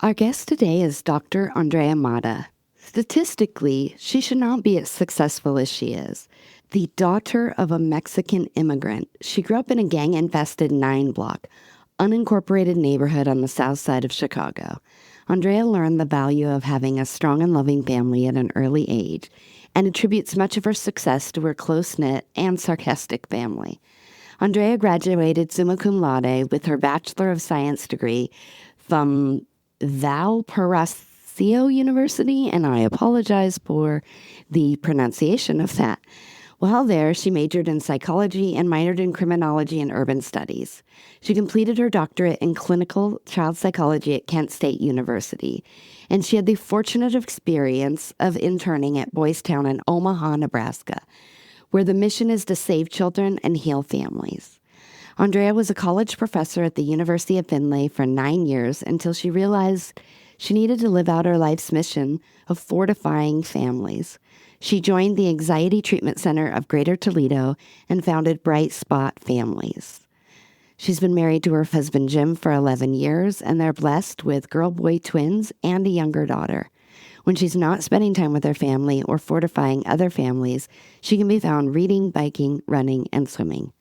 Our guest today is Dr. Andrea Mata. Statistically, she should not be as successful as she is. The daughter of a Mexican immigrant, she grew up in a gang-infested 9-block, unincorporated neighborhood on the south side of Chicago. Andrea learned the value of having a strong and loving family at an early age and attributes much of her success to her close-knit and sarcastic family. Andrea graduated summa cum laude with her Bachelor of Science degree from Valparaiso University, and I apologize for the pronunciation of that. While there, she majored in psychology and minored in criminology and urban studies. She completed her doctorate in clinical child psychology at Kent State University, and she had the fortunate experience of interning at Boys Town in Omaha, Nebraska, where the mission is to save children and heal families. Andrea was a college professor at the University of Findlay for 9 years until she realized she needed to live out her life's mission of fortifying families. She joined the Anxiety Treatment Center of Greater Toledo and founded Bright Spot Families. She's been married to her husband Jim for 11 years, and they're blessed with girl-boy twins and a younger daughter. When she's not spending time with her family or fortifying other families, she can be found reading, biking, running, and swimming.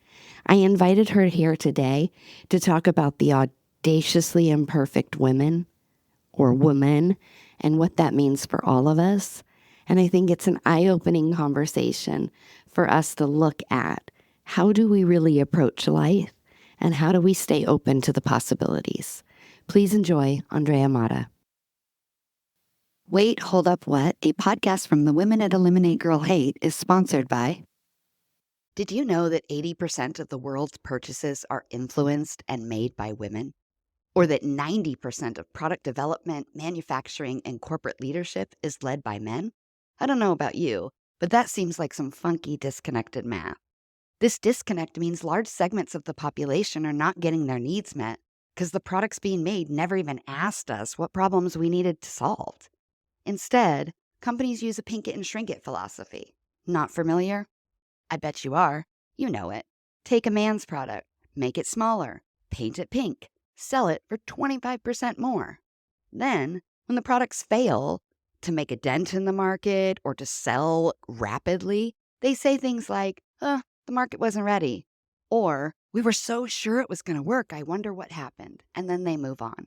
I invited her here today to talk about the audaciously imperfect women or woman and what that means for all of us. And I think it's an eye-opening conversation for us to look at how do we really approach life and how do we stay open to the possibilities. Please enjoy Andrea Mata. Wait, hold up, what? A podcast from the Women at Eliminate Girl Hate is sponsored by... Did you know that 80% of the world's purchases are influenced and made by women? Or that 90% of product development, manufacturing, and corporate leadership is led by men? I don't know about you, but that seems like some funky, disconnected math. This disconnect means large segments of the population are not getting their needs met because the products being made never even asked us what problems we needed to solve. Instead, companies use a pink it and shrink it philosophy. Not familiar? I bet you are. You know it. Take a man's product, make it smaller, paint it pink, sell it for 25% more. Then, when the products fail to make a dent in the market or to sell rapidly, they say things like, the market wasn't ready. Or, we were so sure it was going to work, I wonder what happened. And then they move on.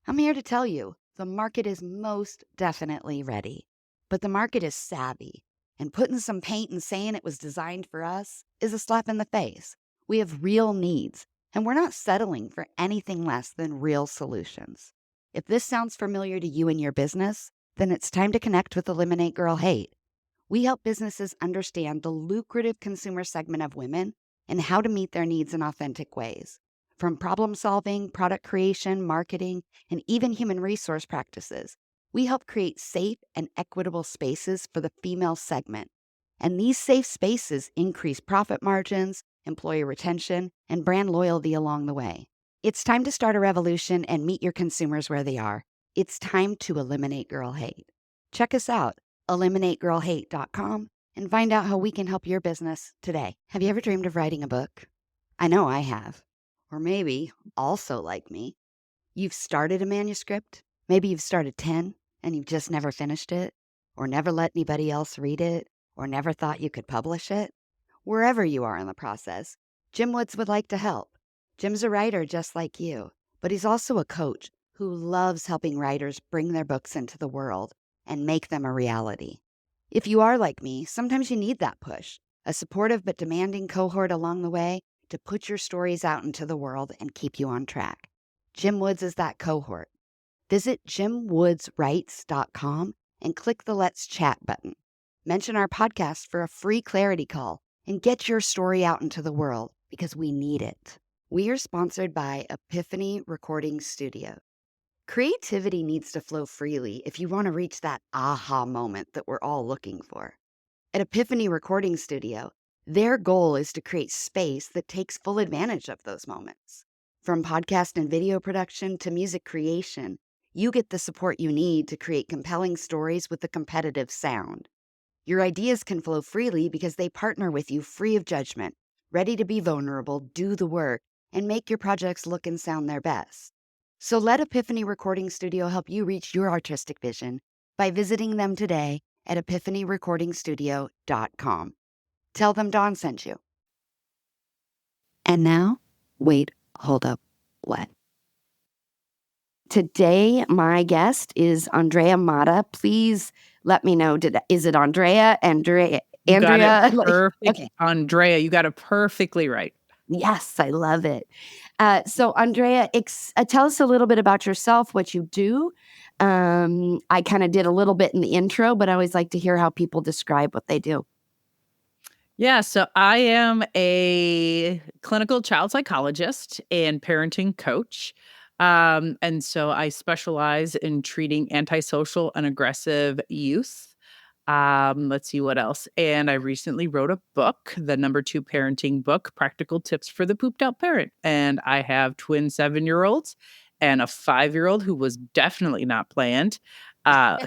I'm here to tell you, the market is most definitely ready. But the market is savvy. And putting some paint and saying it was designed for us is a slap in the face. We have real needs, and we're not settling for anything less than real solutions. If this sounds familiar to you and your business, then it's time to connect with Eliminate Girl Hate. We help businesses understand the lucrative consumer segment of women and how to meet their needs in authentic ways. From problem solving, product creation, marketing, and even human resource practices, we help create safe and equitable spaces for the female segment. And these safe spaces increase profit margins, employee retention, and brand loyalty along the way. It's time to start a revolution and meet your consumers where they are. It's time to eliminate girl hate. Check us out, eliminategirlhate.com, and find out how we can help your business today. Have you ever dreamed of writing a book? I know I have. Or maybe, also like me, you've started a manuscript. Maybe you've started 10 and you've just never finished it, or never let anybody else read it, or never thought you could publish it. Wherever you are in the process, Jim Woods would like to help. Jim's a writer just like you, but he's also a coach who loves helping writers bring their books into the world and make them a reality. If you are like me, sometimes you need that push, a supportive but demanding cohort along the way to put your stories out into the world and keep you on track. Jim Woods is that cohort. Visit jimwoodswrites.com and click the Let's Chat button. Mention our podcast for a free clarity call and get your story out into the world because we need it. We are sponsored by Epiphany Recording Studio. Creativity needs to flow freely if you want to reach that aha moment that we're all looking for. At Epiphany Recording Studio, their goal is to create space that takes full advantage of those moments. From podcast and video production to music creation, you get the support you need to create compelling stories with a competitive sound. Your ideas can flow freely because they partner with you free of judgment, ready to be vulnerable, do the work, and make your projects look and sound their best. So let Epiphany Recording Studio help you reach your artistic vision by visiting them today at epiphanyrecordingstudio.com. Tell them Dawn sent you. And now, wait, hold up, what? Today, my guest is Andrea Mata. Please let me know, is it Andrea? You got it Andrea? perfect. Okay. Andrea, you got it perfectly right. Yes, I love it. So, Andrea, tell us a little bit about yourself, what you do. I kind of did a little bit in the intro, but I always like to hear how people describe what they do. Yeah, so I am a clinical child psychologist and parenting coach. And so I specialize in treating antisocial and aggressive youth. Let's see what else. And I recently wrote a book, the #2 parenting book, Practical Tips for the Pooped Out Parent. And I have twin 7-year-olds and a 5-year-old who was definitely not planned.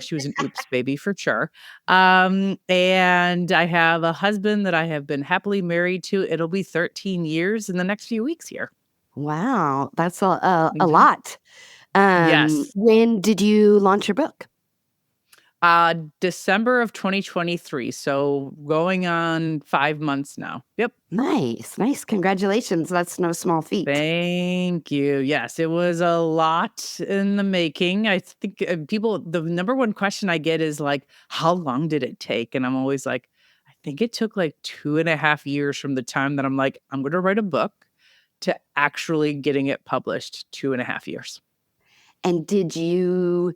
She was an oops baby for sure. And I have a husband that I have been happily married to. It'll be 13 years in the next few weeks here. Wow, that's a Mhm. lot. Yes. When did you launch your book? December of 2023. So going on 5 months now. Yep. Nice, nice. Congratulations. That's no small feat. Thank you. Yes, it was a lot in the making. I think the number one question I get is like, how long did it take? And I'm always like, I think it took like 2.5 years from the time that I'm like, I'm going to write a book to actually getting it published. 2.5 years. And did you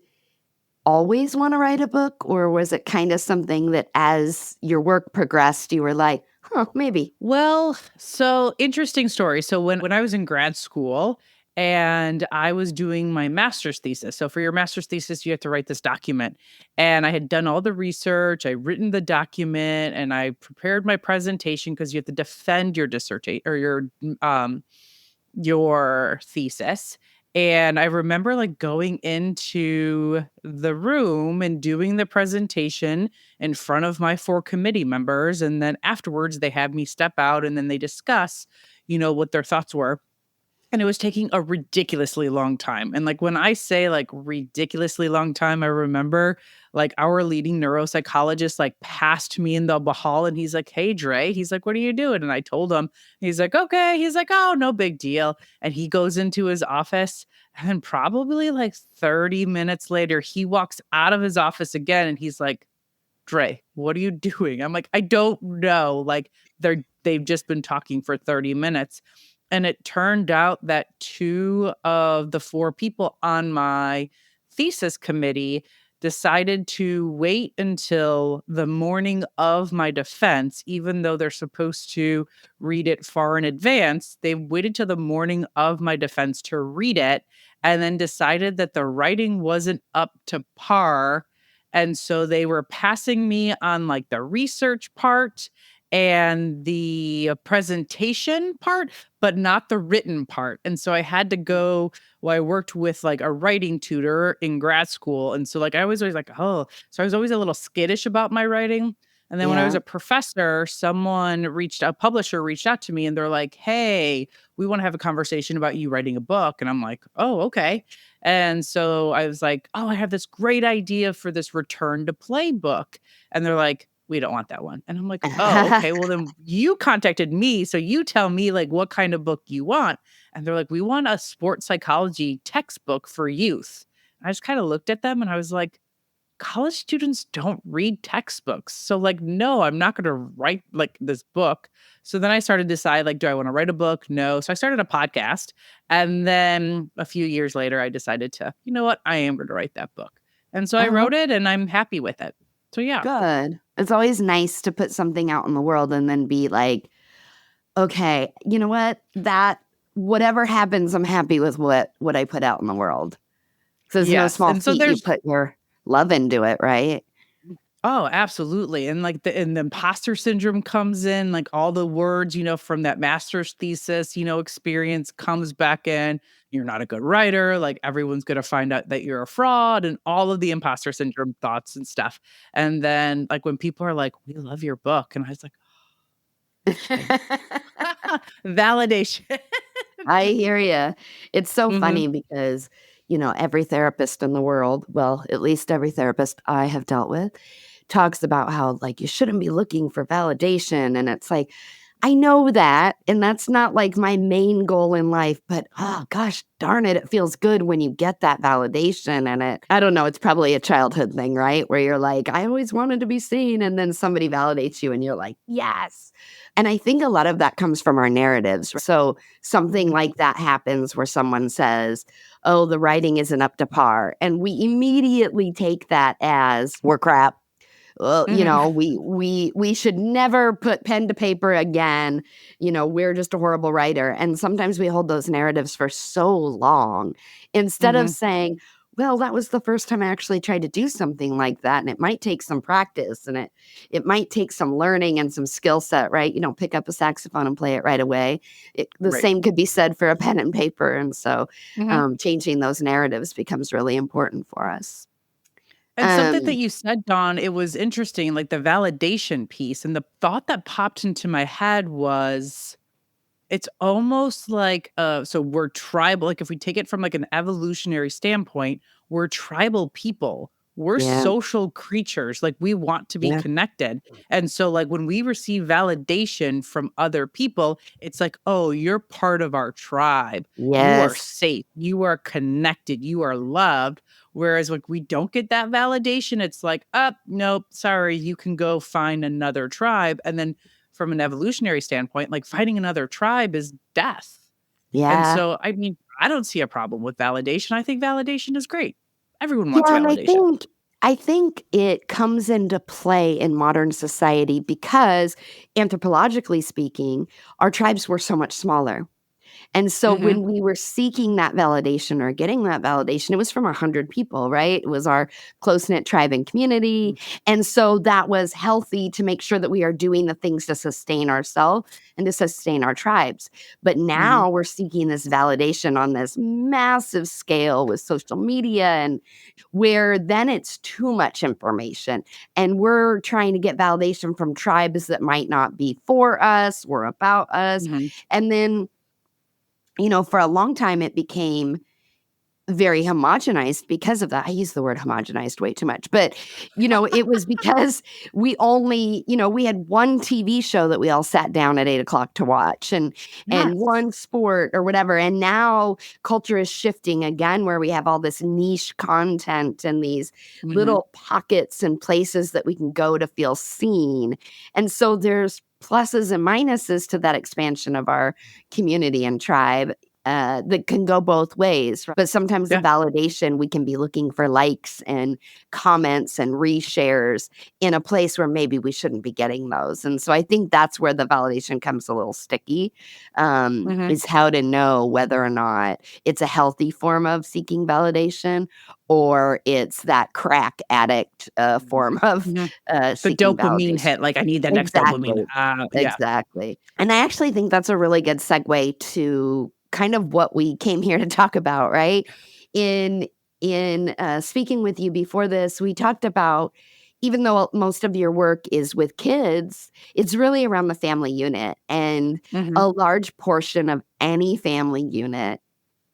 always want to write a book, or was it kind of something that as your work progressed, you were like, huh, maybe? Well, so interesting story. So when I was in grad school and I was doing my master's thesis. So for your master's thesis, you have to write this document. And I had done all the research, I written the document, and I prepared my presentation because you have to defend your dissertation or your thesis. And I remember like going into the room and doing the presentation in front of my 4 committee members. And then afterwards, they had me step out and then they discuss, what their thoughts were. And it was taking a ridiculously long time. And, like, when I say, like, ridiculously long time, I remember, like, our leading neuropsychologist, like, passed me in the hall, and he's like, "Hey, Dre." He's like, "What are you doing?" And I told him. He's like, "Okay." He's like, "Oh, no big deal." And he goes into his office, and then probably, like, 30 minutes later, he walks out of his office again, and he's like, "Dre, what are you doing?" I'm like, "I don't know." Like, they've just been talking for 30 minutes. And it turned out that 2 of the 4 people on my thesis committee decided to wait until the morning of my defense, even though they're supposed to read it far in advance. They waited till the morning of my defense to read it and then decided that the writing wasn't up to par. And so they were passing me on like the research part and the presentation part, but not the written part. And so I had to go I worked with like a writing tutor in grad school. And so like I was always like, oh, so I was always a little skittish about my writing. And then when I was Yeah. a professor, a publisher reached out to me and they're like, hey, we want to have a conversation about you writing a book. And I'm like, oh, okay. And so I was like, oh, I have this great idea for this return to play book. And they're like, we don't want that one. And I'm like, oh, okay. Well, then you contacted me. So you tell me like what kind of book you want. And they're like, we want a sports psychology textbook for youth. And I just kind of looked at them and I was like, college students don't read textbooks. So like, no, I'm not going to write like this book. So then I started to decide like, do I want to write a book? No. So I started a podcast. And then a few years later, I decided to, you know what? I am going to write that book. And so I Oh, wrote it and I'm happy with it. So yeah. good. It's always nice to put something out in the world and then be like, okay, you know what? Whatever happens, I'm happy with what I put out in the world. So it's no Yes. small And so feat. You there's put your love into it, right? Oh, absolutely. And like the imposter syndrome comes in, like all the words, from that master's thesis, experience comes back in. You're not a good writer. Like everyone's going to find out that you're a fraud and all of the imposter syndrome thoughts and stuff. And then like when people are like, we love your book. And I was like, okay, validation. I hear you. It's so Mhm, funny because, every therapist in the world, well, at least every therapist I have dealt with, talks about how, like, you shouldn't be looking for validation, and it's like, I know that, and that's not, like, my main goal in life, but, oh, gosh darn it, it feels good when you get that validation, and I don't know, it's probably a childhood thing, right? Where you're like, "I always wanted to be seen," and then somebody validates you, and you're like, "Yes." And I think a lot of that comes from our narratives. So, something mhm, like that happens where someone says, "Oh, the writing isn't up to par," and we immediately take that as, "We're crap." Well, mhm, we should never put pen to paper again. We're just a horrible writer. And sometimes we hold those narratives for so long instead of mhm, saying, well, that was the first time I actually tried to do something like that. And it might take some practice and it might take some learning and some skill set, right? You don't pick up a saxophone and play it right away. The right. same could be said for a pen and paper. And so Mhm. changing those narratives becomes really important for us. And something that Um, you said, Dawn, it was interesting, like the validation piece, and the thought that popped into my head was it's almost like, so we're tribal, like, if we take it from, like, an evolutionary standpoint, we're tribal people. We're yeah, social creatures, like, we want to be yeah, connected, and so, like, when we receive validation from other people, it's like, "Oh, you're part of our tribe. You are yes. safe. You are connected. You are loved." Whereas, like, we don't get that validation, it's like, nope, sorry, you can go find another tribe," and then from an evolutionary standpoint, like finding another tribe is death. And Yeah. so, I mean, I don't see a problem with validation. I think validation is great. Everyone wants Yeah, and I validation. think I think it comes into play in modern society because anthropologically speaking, our tribes were so much smaller. And so Mhm, when we were seeking that validation or getting that validation, it was from 100 people, right? It was our close-knit tribe and community. mhm, And so that was healthy to make sure that we are doing the things to sustain ourselves and to sustain our tribes. But mhm, now we're seeking this validation on this massive scale with social media and where then it's too much information. And we're trying to get validation from tribes that might not be for us or about us. mhm. And then for a long time, it became very homogenized because of that. I use the word homogenized way too much, but, it was because we had one TV show that we all sat down at 8 o'clock to watch and Yes. one sport or whatever, and now culture is shifting again where we have all this niche content and these Mhm, little pockets and places that we can go to feel seen, and so there's pluses and minuses to that expansion of our community and tribe that can go both ways. But sometimes the yeah, validation, we can be looking for likes and comments and reshares in a place where maybe we shouldn't be getting those. And so I think that's where the validation comes a little sticky, mhm, is how to know whether or not it's a healthy form of seeking validation or it's that crack addict form of mhm. The seeking dopamine validation. hit, like, I need the next dopamine. Exactly. Yeah. Exactly. And I actually think that's a really good segue to kind of what we came here to talk about, right? In speaking with you before this, we talked about even though most of your work is with kids, it's really around the family unit. And Mhm, a large portion of any family unit,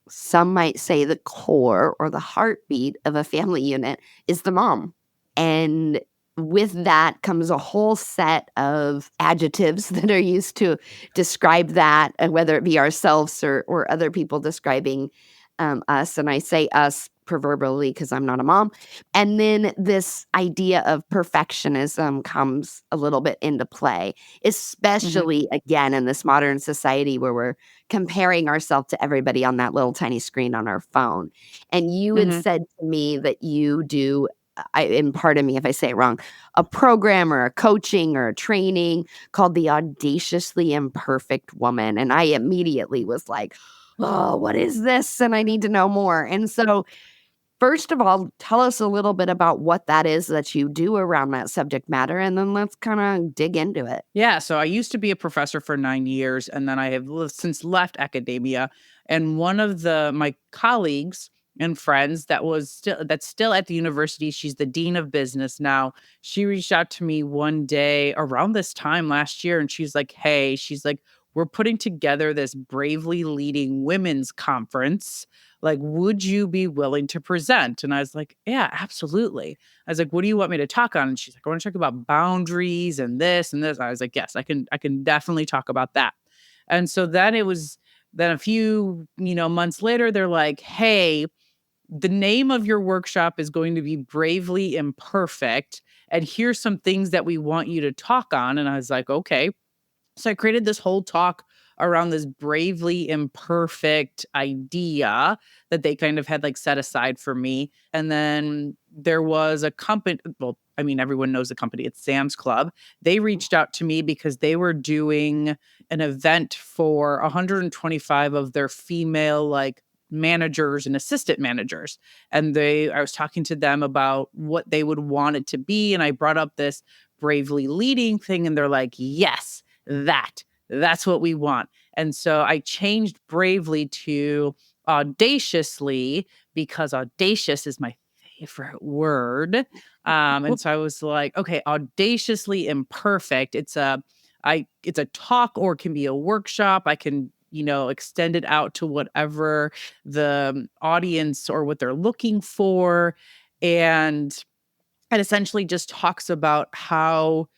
some might say the core or the heartbeat of a family unit is the mom. And with that comes a whole set of adjectives that are used to describe that, whether it be ourselves or other people describing us. And I say us proverbially because I'm not a mom. And then this idea of perfectionism comes a little bit into play, mhm, especially again in this modern society where we're comparing ourselves to everybody on that little tiny screen on our phone. And you had mhm, said to me that you do, and pardon me if I say it wrong, a program or a coaching or a training called the Audaciously Imperfect Woman. And I immediately was like, oh, what is this? And I need to know more. And so, first of all, tell us a little bit about what that is that you do around that subject matter. And then let's kind of dig into it. Yeah, so I used to be a professor for 9 years, and then I have since left academia, and one of my colleagues and friends that's still at the university, she's the dean of business now. She reached out to me one day around this time last year, and she's like, "Hey," she's like, we're putting together this Bravely Leading Women's Conference. Like, would you be willing to present? And I was like, yeah, absolutely. I was like, what do you want me to talk on? And she's like, I want to talk about boundaries and this and this. I was like, yes, I can definitely talk about that. And so then a few, months later, they're like, hey, the name of your workshop is going to be Bravely Imperfect. And here's some things that we want you to talk on. And I was like, okay. So I created this whole talk around this bravely imperfect idea that they kind of had like set aside for me. And then there was a company, well, I mean, everyone knows the company, it's Sam's Club. They reached out to me because they were doing an event for 125 of their female like managers and assistant managers. And I was talking to them about what they would want it to be. And I brought up this bravely leading thing, and they're like, yes, that's what we want. And so I changed bravely to audaciously because audacious is my favorite word. And so I was like, okay, audaciously imperfect. It's a talk or it can be a workshop. I can, extend it out to whatever the audience or what they're looking for. And it essentially just talks about how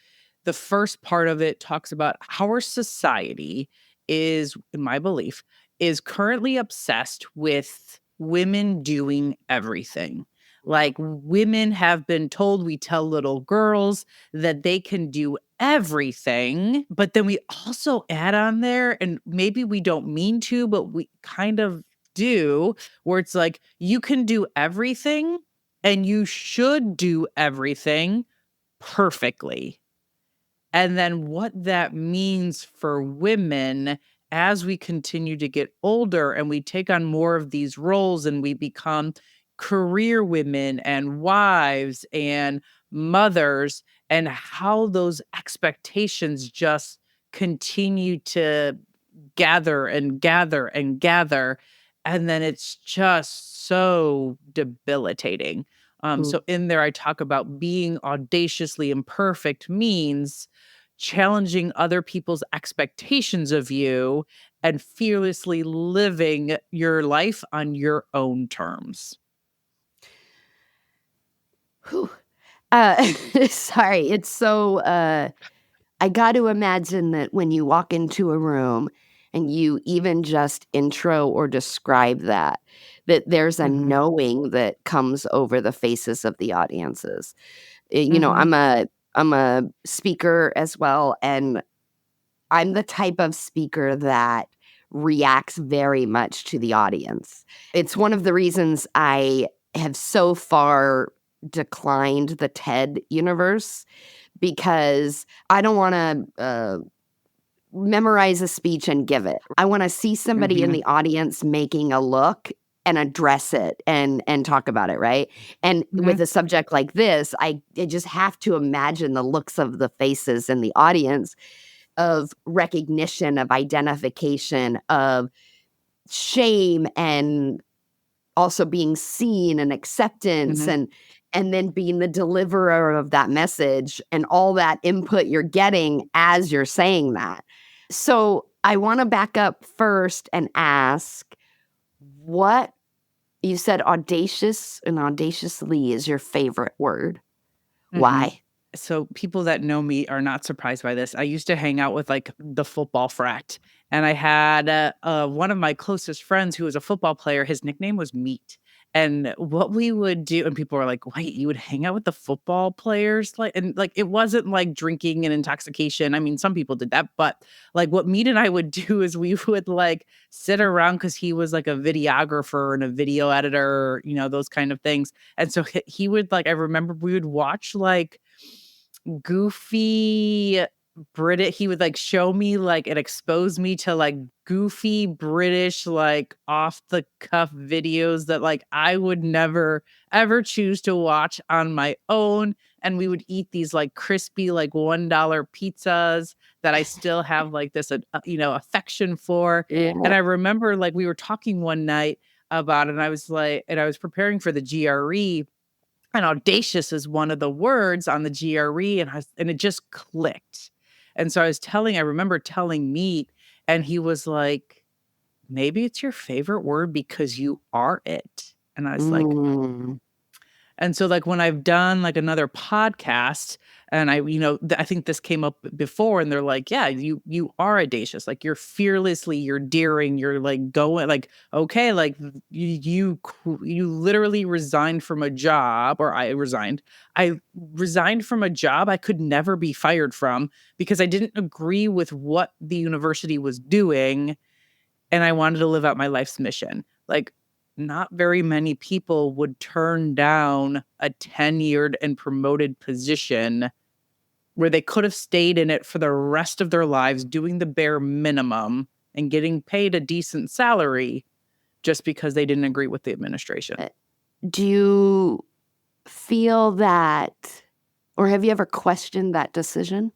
the first part of it talks about how our society is, in my belief, is currently obsessed with women doing everything. Like women have been told, we tell little girls that they can do everything, but then we also add on there, and maybe we don't mean to, but we kind of do, where it's like, you can do everything and you should do everything perfectly. And then what that means for women as we continue to get older and we take on more of these roles and we become career women and wives and mothers, and how those expectations just continue to gather and gather and gather. And then it's just so debilitating. Mm. So in there, I talk about being audaciously imperfect means challenging other people's expectations of you and fearlessly living your life on your own terms. Whew. Sorry, it's so, I got to imagine that when you walk into a room and you even just intro or describe that there's a Mhm. knowing that comes over the faces of the audiences. Mhm. I'm a speaker as well, and I'm the type of speaker that reacts very much to the audience. It's one of the reasons I have so far declined the TED universe, because I don't wanna, memorize a speech and give it. I wanna see somebody in Mhm. the audience making a look and address it and talk about it, right? And with Mhm. a subject like this, I just have to imagine the looks of the faces in the audience, of recognition, of identification, of shame, and also being seen, and acceptance, Mhm. and then being the deliverer of that message and all that input you're getting as you're saying that. So I want to back up first and ask, what you said audacious and audaciously is your favorite word. Mhm. Why? So people that know me are not surprised by this. I used to hang out with like the football frat, and I had one of my closest friends who was a football player. His nickname was Meat. And what we would do, and people were like, "Wait, you would hang out with the football players?" Like, and like it wasn't like drinking and intoxication. I mean, some people did that, but like what Meat and I would do is we would like sit around because he was like a videographer and a video editor, those kind of things. And so he would like, I remember we would watch like goofy British he would, like, show me, like and expose me to, like, goofy British, like, off the cuff videos that, like, I would never ever choose to watch on my own, and we would eat these, like, crispy, like, $1 pizzas that I still have, like, this, affection for. Yeah. And I remember, like, we were talking one night about it, and I was like and I was preparing for the GRE, and audacious is one of the words on the GRE, and it just clicked. And so I remember telling Meat, And he was like, maybe it's your favorite word because you are it. And I was like, Mm. and so, like, when I've done, like, another podcast and I think this came up before and they're like, "Yeah, you are audacious, like, you're daring, you're, like, going like, okay, like, you literally resigned from a job," or I resigned from a job I could never be fired from because I didn't agree with what the university was doing, and I wanted to live out my life's mission. Like, not very many people would turn down a tenured and promoted position where they could have stayed in it for the rest of their lives doing the bare minimum and getting paid a decent salary just because they didn't agree with the administration. Uh, Do you feel that, or have you ever questioned that decision?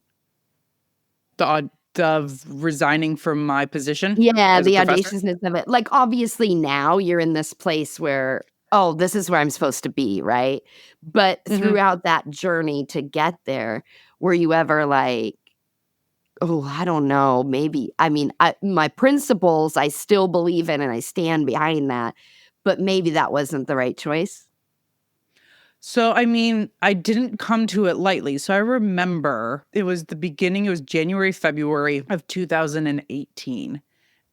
Of resigning from my position Yeah, as a the professor? audaciousness of it. Like, obviously, now you're in this place where, "Oh, this is where I'm supposed to be," right? But Mhm. throughout that journey to get there, were you ever like, "Oh, I don't know, maybe" I mean, my principles, I still believe in, and I stand behind that, but maybe that wasn't the right choice? So, I mean, I didn't come to it lightly. So I remember it was January, February of 2018.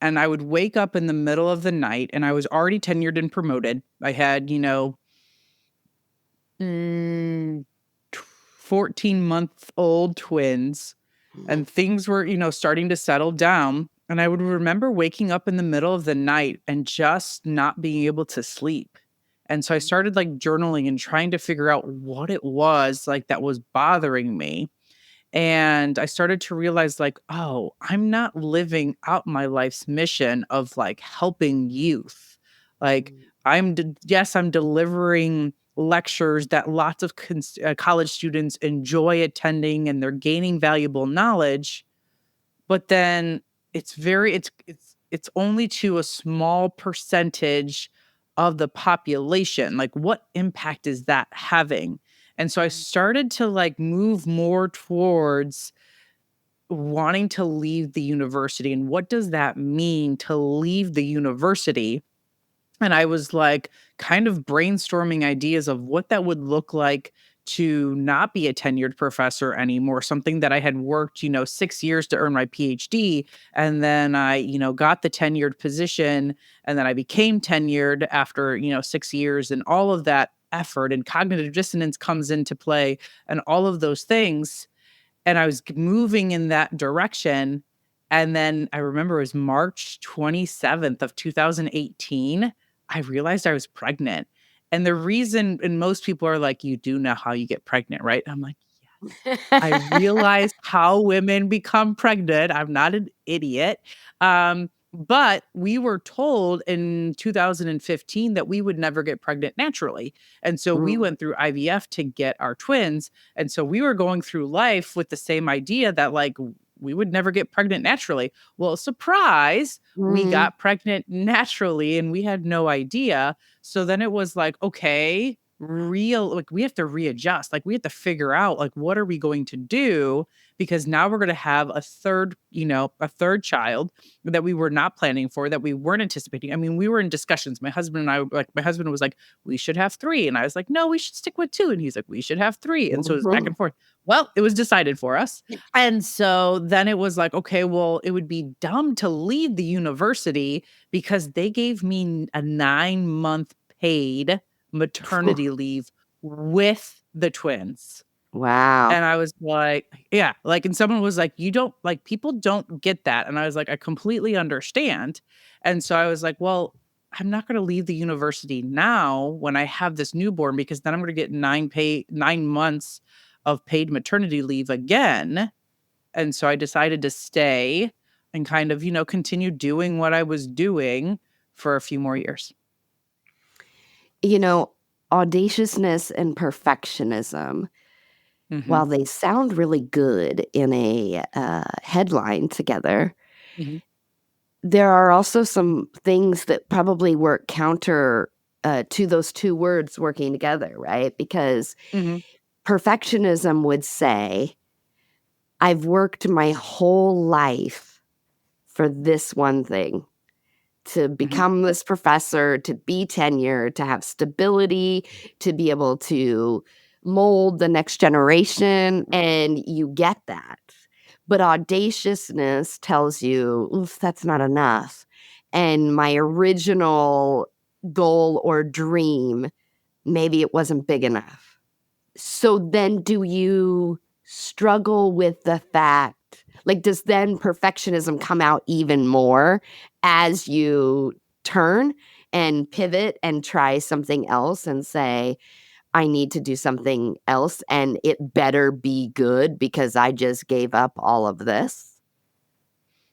And I would wake up in the middle of the night and I was already tenured and promoted. I had, 14-month-old twins Mm, and things were, starting to settle down. And I would remember waking up in the middle of the night and just not being able to sleep. And so I started like journaling and trying to figure out what it was like that was bothering me. And I started to realize, like, oh, I'm not living out my life's mission of like helping youth. Like, mm, yes, I'm delivering lectures that lots of college students enjoy attending and they're gaining valuable knowledge, but then it's only to a small percentage of the population. Like, what impact is that having? And so I mm, started to, like, move more towards wanting to leave the university, and what does that mean to leave the university? And I was, like, kind of brainstorming ideas of what that would look like to not be a tenured professor anymore, something that I had worked, 6 years to earn my PhD, and then I, got the tenured position, and then I became tenured after, 6 years, and all of that effort and cognitive dissonance comes into play, and all of those things, and I was moving in that direction, and then I remember it was March 27th of 2018, I realized I was pregnant, and the reason and most people are like, "You do know how you get pregnant, right?" I'm like, I realized how women become pregnant. I'm not an idiot. But we were told in 2015 that we would never get pregnant naturally. And so we mm, went through IVF to get our twins. And so we were going through life with the same idea that, like, we would never get pregnant naturally. Well, surprise, we mm, got pregnant naturally and we had no idea. So then it was like, okay, like, we have to readjust, like, we have to figure out, like, what are we going to do, because now we're gonna have a third child that we were not planning for, that we weren't anticipating. I mean, we were in discussions, my husband was like, "We should have 3," and I was like, "No, we should stick with 2," and he's like, "We should have 3," and so it was back mhm. and forth. Well, it was decided for us, and so then it was like, okay, well, it would be dumb to leave the university because they gave me a 9-month paid maternity leave with the twins. Wow. And I was like, yeah, like, and someone was like, "You don't like, people don't get that." And I was like, "I completely understand." And so I was like, "Well, I'm not gonna leave the university now when I have this newborn because then I'm gonna get 9 months of paid maternity leave again." And so I decided to stay and kind of, continue doing what I was doing for a few more years. You know, audaciousness and perfectionism, Mhm. while they sound really good in a, headline together, Mhm. there are also some things that probably work counter, to those 2 words working together, right? Because Mhm. perfectionism would say, "I've worked my whole life for this one thing, to become this professor, to be tenured, to have stability, to be able to mold the next generation, and you get that. But audaciousness tells you, oof, that's not enough. And my original goal or dream, maybe it wasn't big enough. So then do you struggle with the fact, like, does then perfectionism come out even more as you turn and pivot and try something else and say, I need to do something else and it better be good because I just gave up all of this?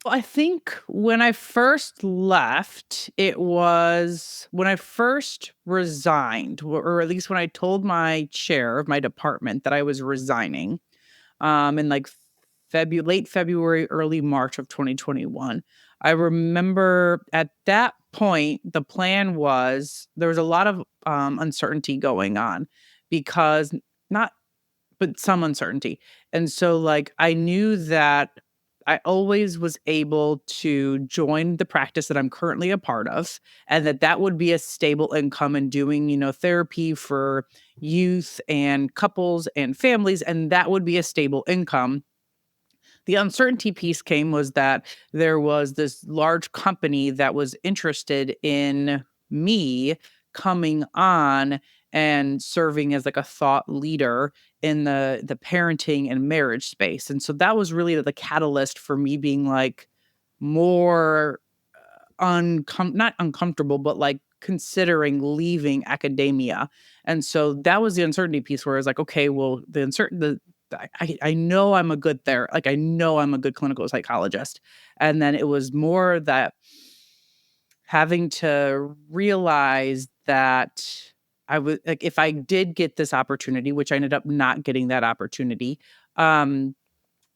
Well, I think when I first left, it was when I first resigned, or at least when I told my chair of my department that I was resigning, in like late February, early March of 2021. I remember at that point, the plan was there was a lot of uncertainty going on because not but some uncertainty. And so, like, I knew that I always was able to join the practice that I'm currently a part of, and that that would be a stable income and doing, therapy for youth and couples and families, and that would be a stable income. The uncertainty piece came was that there was this large company that was interested in me coming on and serving as like a thought leader in the parenting and marriage space. And so that was really the catalyst for me being like more not uncomfortable, but like considering leaving academia. And so that was the uncertainty piece where I was like, okay, well, I know I'm a good like I know I'm a good clinical psychologist. And then it was more that having to realize that I was like, if I did get this opportunity, which I ended up not getting that opportunity, um,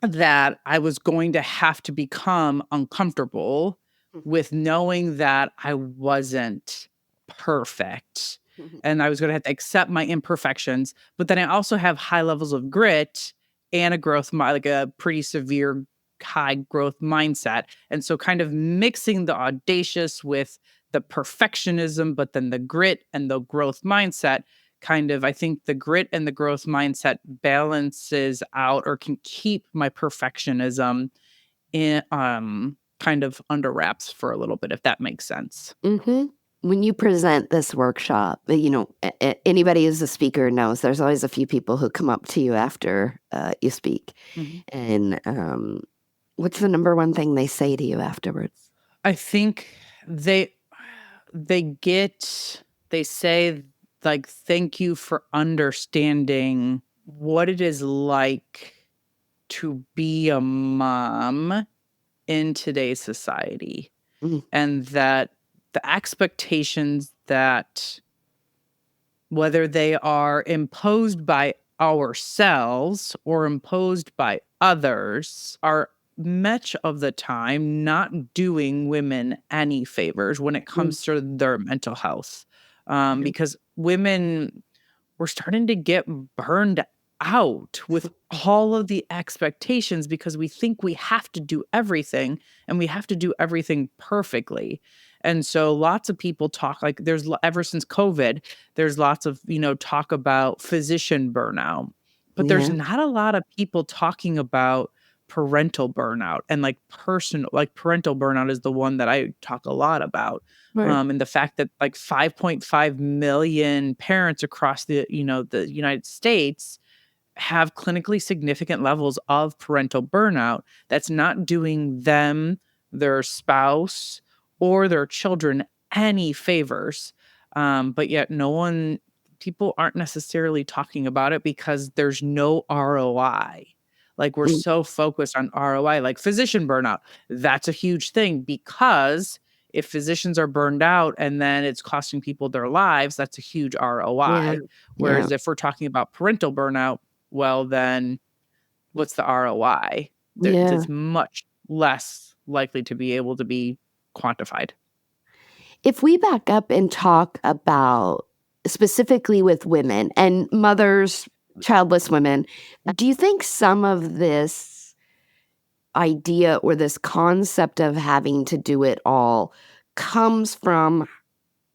that I was going to have to become uncomfortable with knowing that I wasn't perfect, and I was gonna have to accept my imperfections, but then I also have high levels of grit and a like a pretty severe high growth mindset, and so kind of mixing the audacious with the perfectionism, but then the grit and the growth mindset I think the grit and the growth mindset balances out or can keep my perfectionism in kind of under wraps for a little bit, if that makes sense. Mm-hmm. When you present this workshop, anybody who's a speaker knows there's always a few people who come up to you after you speak. Mhm. And what's the number one thing they say to you afterwards? I think they they get they say like thank you for understanding what it is like to be a mom in today's society, Mm, and that the expectations that whether they are imposed by ourselves or imposed by others are much of the time not doing women any favors when it mm, comes to their mental health. mm, Because women, we're starting to get burned out with all of the expectations because we think we have to do everything and we have to do everything perfectly. And so lots of people talk like ever since COVID, there's lots of, talk about physician burnout. But there's yeah, not a lot of people talking about parental burnout and like personal like parental burnout is the one that I talk a lot about, right. and the fact that like 5.5 million parents across the United States have clinically significant levels of parental burnout that's not doing them, their spouse, or their children any favors. But yet, people aren't necessarily talking about it because there's no ROI. Like, we're Mm, so focused on ROI, like physician burnout. That's a huge thing because if physicians are burned out and then it's costing people their lives, that's a huge yeah, ROI. yeah, Whereas if we're talking about parental burnout, well, then what's the ROI? yeah. It's much less likely to be able to be quantified. If we back up and talk about specifically with women and mothers, childless women, do you think some of this idea or this concept of having to do it all comes from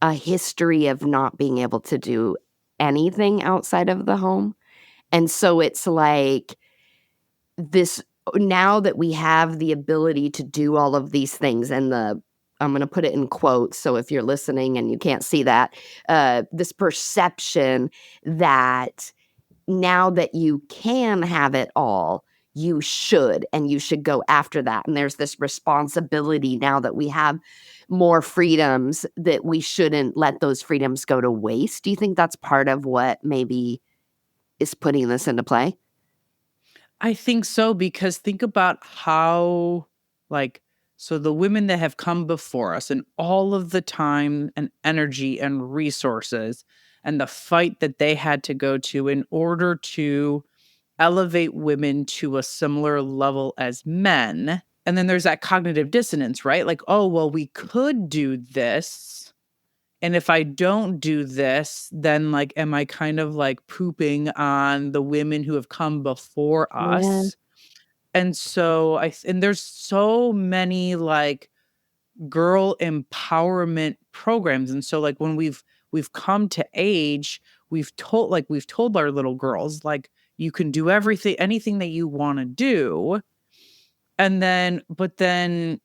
a history of not being able to do anything outside of the home. And so it's like this, now that we have the ability to do all of these things, and I'm going to put it in quotes, so if you're listening and you can't see that, this perception that now that you can have it all, you should, and you should go after that. And there's this responsibility now that we have more freedoms, that we shouldn't let those freedoms go to waste. Do you think that's part of what maybe is putting this into play? I think so, because think about how, like, so the women that have come before us and all of the time and energy and resources and the fight that they had to go to in order to elevate women to a similar level as men. And then there's that cognitive dissonance, right? Like, oh, well, we could do this. And if I don't do this, then like, am I kind of like pooping on the women who have come before Yeah, us? And so and there's so many like girl empowerment programs. And so like when we've come to age, we've told our little girls, like, you can do anything that you want to do. And then, but then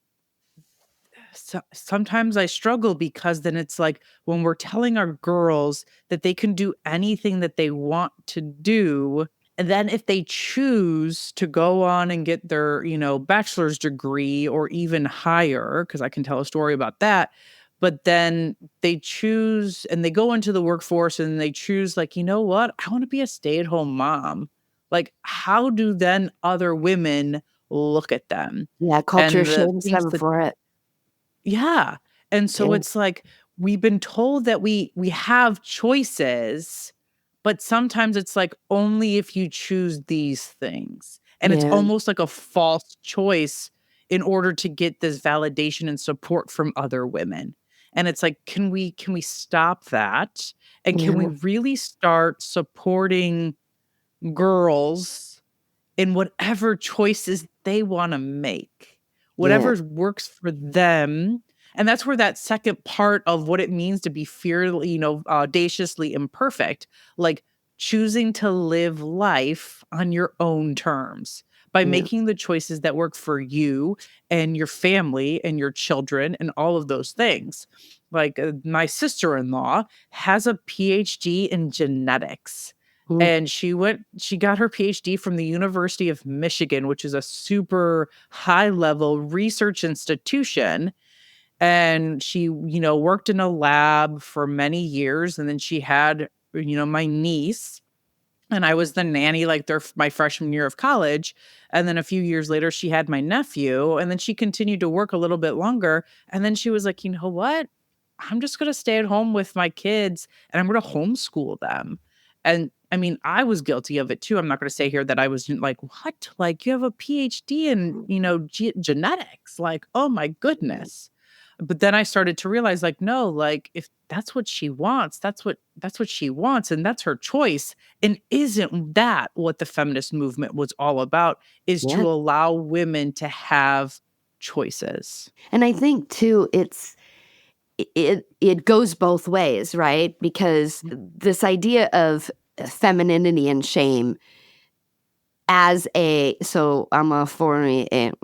sometimes I struggle, because then it's like when we're telling our girls that they can do anything that they want to do, and then if they choose to go on and get their, bachelor's degree or even higher, because I can tell a story about that, but then they choose and they go into the workforce and they choose, like, you know what? I want to be a stay-at-home mom. Like, how do then other women look at them? yeah, culture And the shames things them that for it. yeah, and so Yeah, it's like we've been told that we have choices, but sometimes it's like only if you choose these things, and it's yeah, almost like a false choice in order to get this validation and support from other women, and it's like, can we stop that? And can we yeah, really start supporting girls in whatever choices they wanna make, yeah, whatever works for them, and that's where that second part of what it means to be fearfully, audaciously imperfect, like, choosing to live life on your own terms by yeah, making the choices that work for you and your family and your children and all of those things. Like, my sister-in-law has a PhD in genetics. mm, And she got her PhD from the University of Michigan, which is a super high level research institution. And she, worked in a lab for many years. And then she had, my niece, and I was the nanny like my freshman year of college. And then a few years later, she had my nephew. And then she continued to work a little bit longer. And then she was like, you know what? I'm just going to stay at home with my kids and I'm going to homeschool them. And I mean, I was guilty of it too. I'm not going to say here that I was like, what? Like, you have a PhD in, genetics. Like, oh my goodness. But then I started to realize, like, no, like, if that's what she wants, that's what she wants, and that's her choice. And isn't that what the feminist movement was all about, is yeah. to allow women to have choices. And I think too, it goes both ways, right? Because Mm, this idea of femininity and shame as a, so I'm a 40, and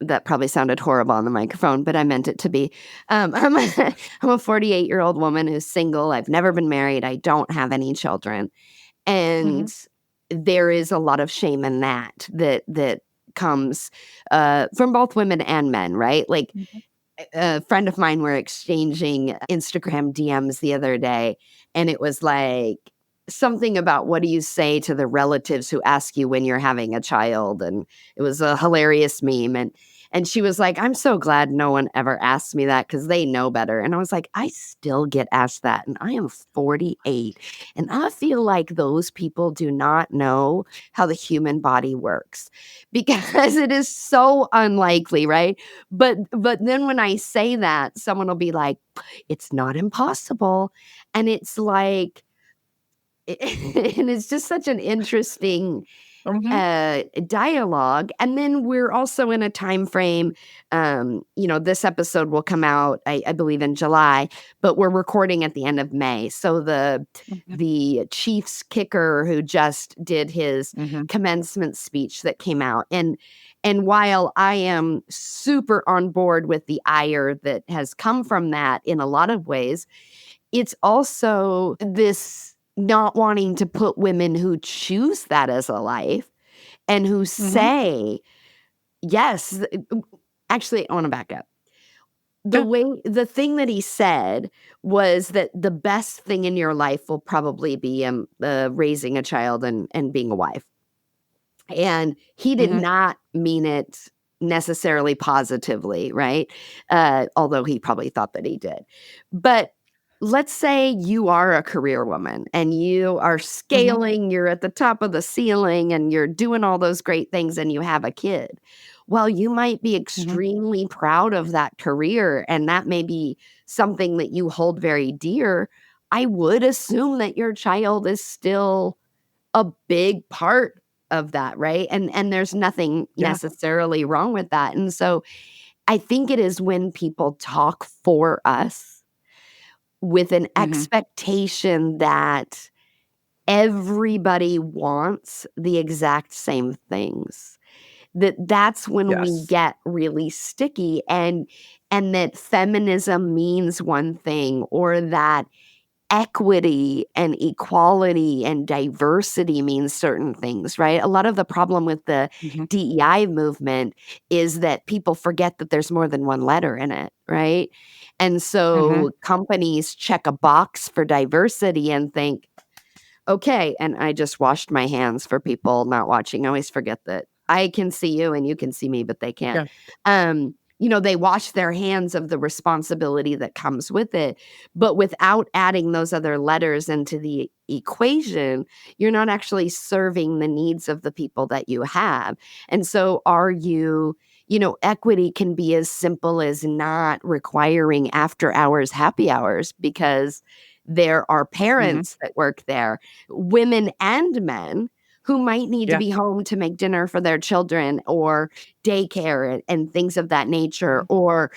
that probably sounded horrible on the microphone, but I meant it to be. I'm a 48-year-old woman who's single. I've never been married. I don't have any children. mhm, And there is a lot of shame in that comes from both women and men, right? Like, mhm. a friend of mine were exchanging Instagram DMs the other day, and it was like something about, what do you say to the relatives who ask you when you're having a child? And it was a hilarious meme. And she was like, I'm so glad no one ever asked me that, because they know better. And I was like, I still get asked that. And I am 48. And I feel like those people do not know how the human body works, because it is so unlikely, right? But then when I say that, someone will be like, "It's not impossible." And it's like and it's just such an interesting Mhm. dialogue. And then we're also in a time frame, this episode will come out, I believe, in July, but we're recording at the end of May. So Mhm. the Chiefs kicker who just did his Mhm. commencement speech that came out, and while I am super on board with the ire that has come from that in a lot of ways, it's also this not wanting to put women who choose that as a life and who Mhm. say, yes, actually, I want to back up. Yeah. The thing that he said was that the best thing in your life will probably be raising a child and being a wife. And he did Mhm. not mean it necessarily positively, right? Although he probably thought that he did. But let's say you are a career woman and you are Mhm. scaling, you're at the top of the ceiling and you're doing all those great things and you have a kid. Well, you might be Mhm. extremely proud of that career and that may be something that you hold very dear. I would assume that your child is still a big part of that, right? And there's nothing Yeah. necessarily wrong with that. And so I think it is when people talk for us with an Mhm. expectation that everybody wants the exact same things. That's when we Yes. get really sticky and that feminism means one thing or that equity and equality and diversity means certain things, right? A lot of the problem with the Mhm. DEI movement is that people forget that there's more than one letter in it, right? And Mhm. so companies check a box for diversity and think, okay, and I just washed my hands for people not watching. I always forget that I can see you and you can see me, but they can't. Yeah. They wash their hands of the responsibility that comes with it, but without adding those other letters into the equation, you're not actually serving the needs of the people that you have. And so equity can be as simple as not requiring after hours happy hours because there are Mhm. parents that work there, women and men who might need to Yeah. be home to make dinner for their children or daycare and things of that nature, Mhm. or,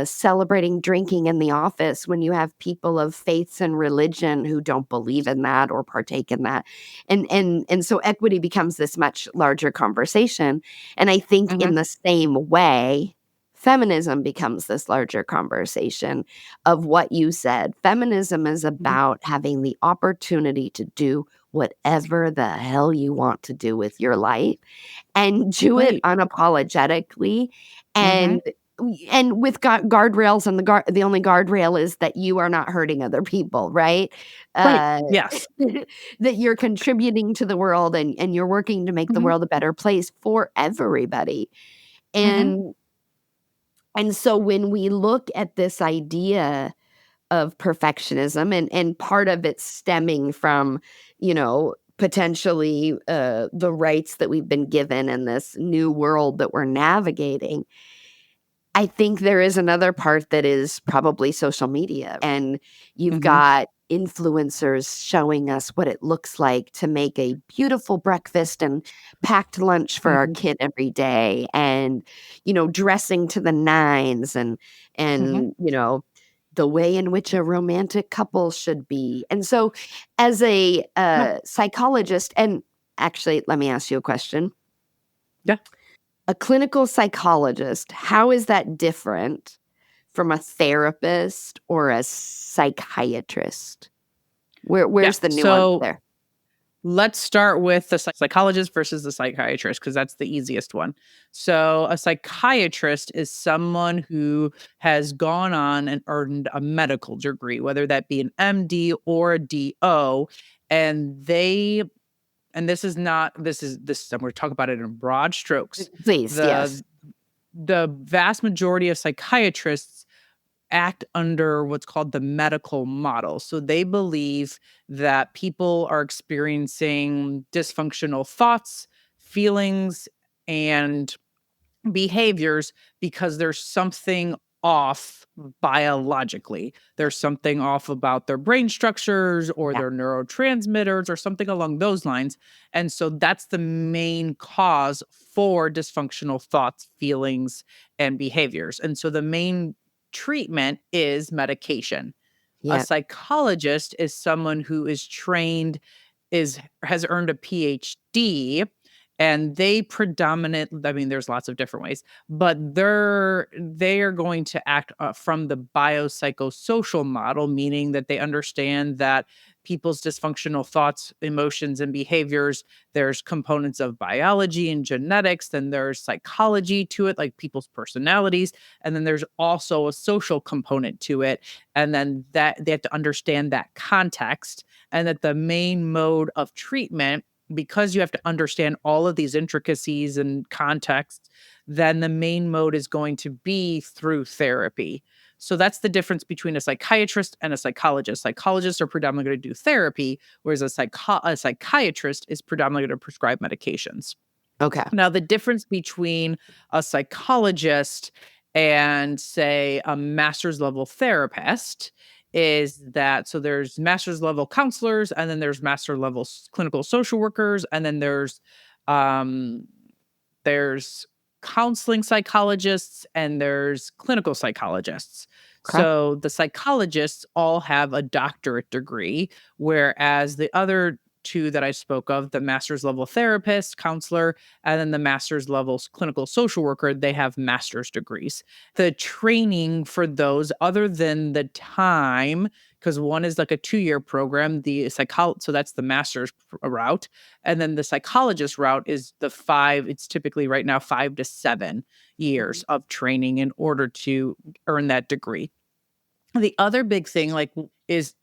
celebrating drinking in the office when you have people of faiths and religion who don't believe in that or partake in that. And so equity becomes this much larger conversation. And I think in Mhm. the same way, feminism becomes this larger conversation of what you said. Feminism is Mhm. about having the opportunity to do whatever the hell you want to do with your life and do it Right. unapologetically Mhm. and with guardrails, and the only guardrail is that you are not hurting other people, right? Right. Uh, Yes. that you're contributing to the world and you're working to make the Mhm. world a better place for everybody. Mhm. And so when we look at this idea of perfectionism and part of it stemming from, potentially the rights that we've been given in this new world that we're navigating, I think there is another part that is probably social media, and you've Mhm. got influencers showing us what it looks like to make a beautiful breakfast and packed lunch for our Mhm. kid every day and, dressing to the nines Mhm. and the way in which a romantic couple should be. And so as a, Yeah. psychologist and actually, let me ask you a question. Yeah. A clinical psychologist, how is that different from a therapist or a psychiatrist? Yeah. Where's the nuance So there? let's start with the psychologist versus the psychiatrist because that's the easiest one. So, a psychiatrist is someone who has gone on and earned a medical degree, whether that be an MD or a DO. And this is not, and we're talking about it in broad strokes. Please, The, yes. the vast majority of psychiatrists act under what's called the medical model. So they believe that people are experiencing dysfunctional thoughts, feelings, and behaviors because there's something off biologically. There's something off about their brain structures or Yeah. their neurotransmitters or something along those lines. And so that's the main cause for dysfunctional thoughts, feelings, and behaviors. And so the main treatment is medication. A Yeah. psychologist is someone who is trained, has earned a PhD, and they predominate, I mean, there's lots of different ways, but they are going to act from the biopsychosocial model, meaning that they understand that people's dysfunctional thoughts, emotions, and behaviors, there's components of biology and genetics, then there's psychology to it, like people's personalities, and then there's also a social component to it. And then that they have to understand that context, and that the main mode of treatment, because you have to understand all of these intricacies and contexts, then the main mode is going to be through therapy. So that's the difference between a psychiatrist and a psychologist. Psychologists are predominantly going to do therapy, whereas a psychiatrist is predominantly going to prescribe medications. Okay. Now, the difference between a psychologist and, say, a master's level therapist is that, so there's master's level counselors, and then there's master level clinical social workers, and then um, there's counseling psychologists, and there's clinical psychologists. Okay. So the psychologists all have a doctorate degree, whereas the other two that I spoke of, the master's level therapist, counselor, and then the master's level clinical social worker, they have master's degrees. The training for those, other than the time, because one is like a 2-year program, so that's the master's route. And then the psychologist route is it's typically right now 5 to 7 years of training in order to earn that degree. The other big thing, is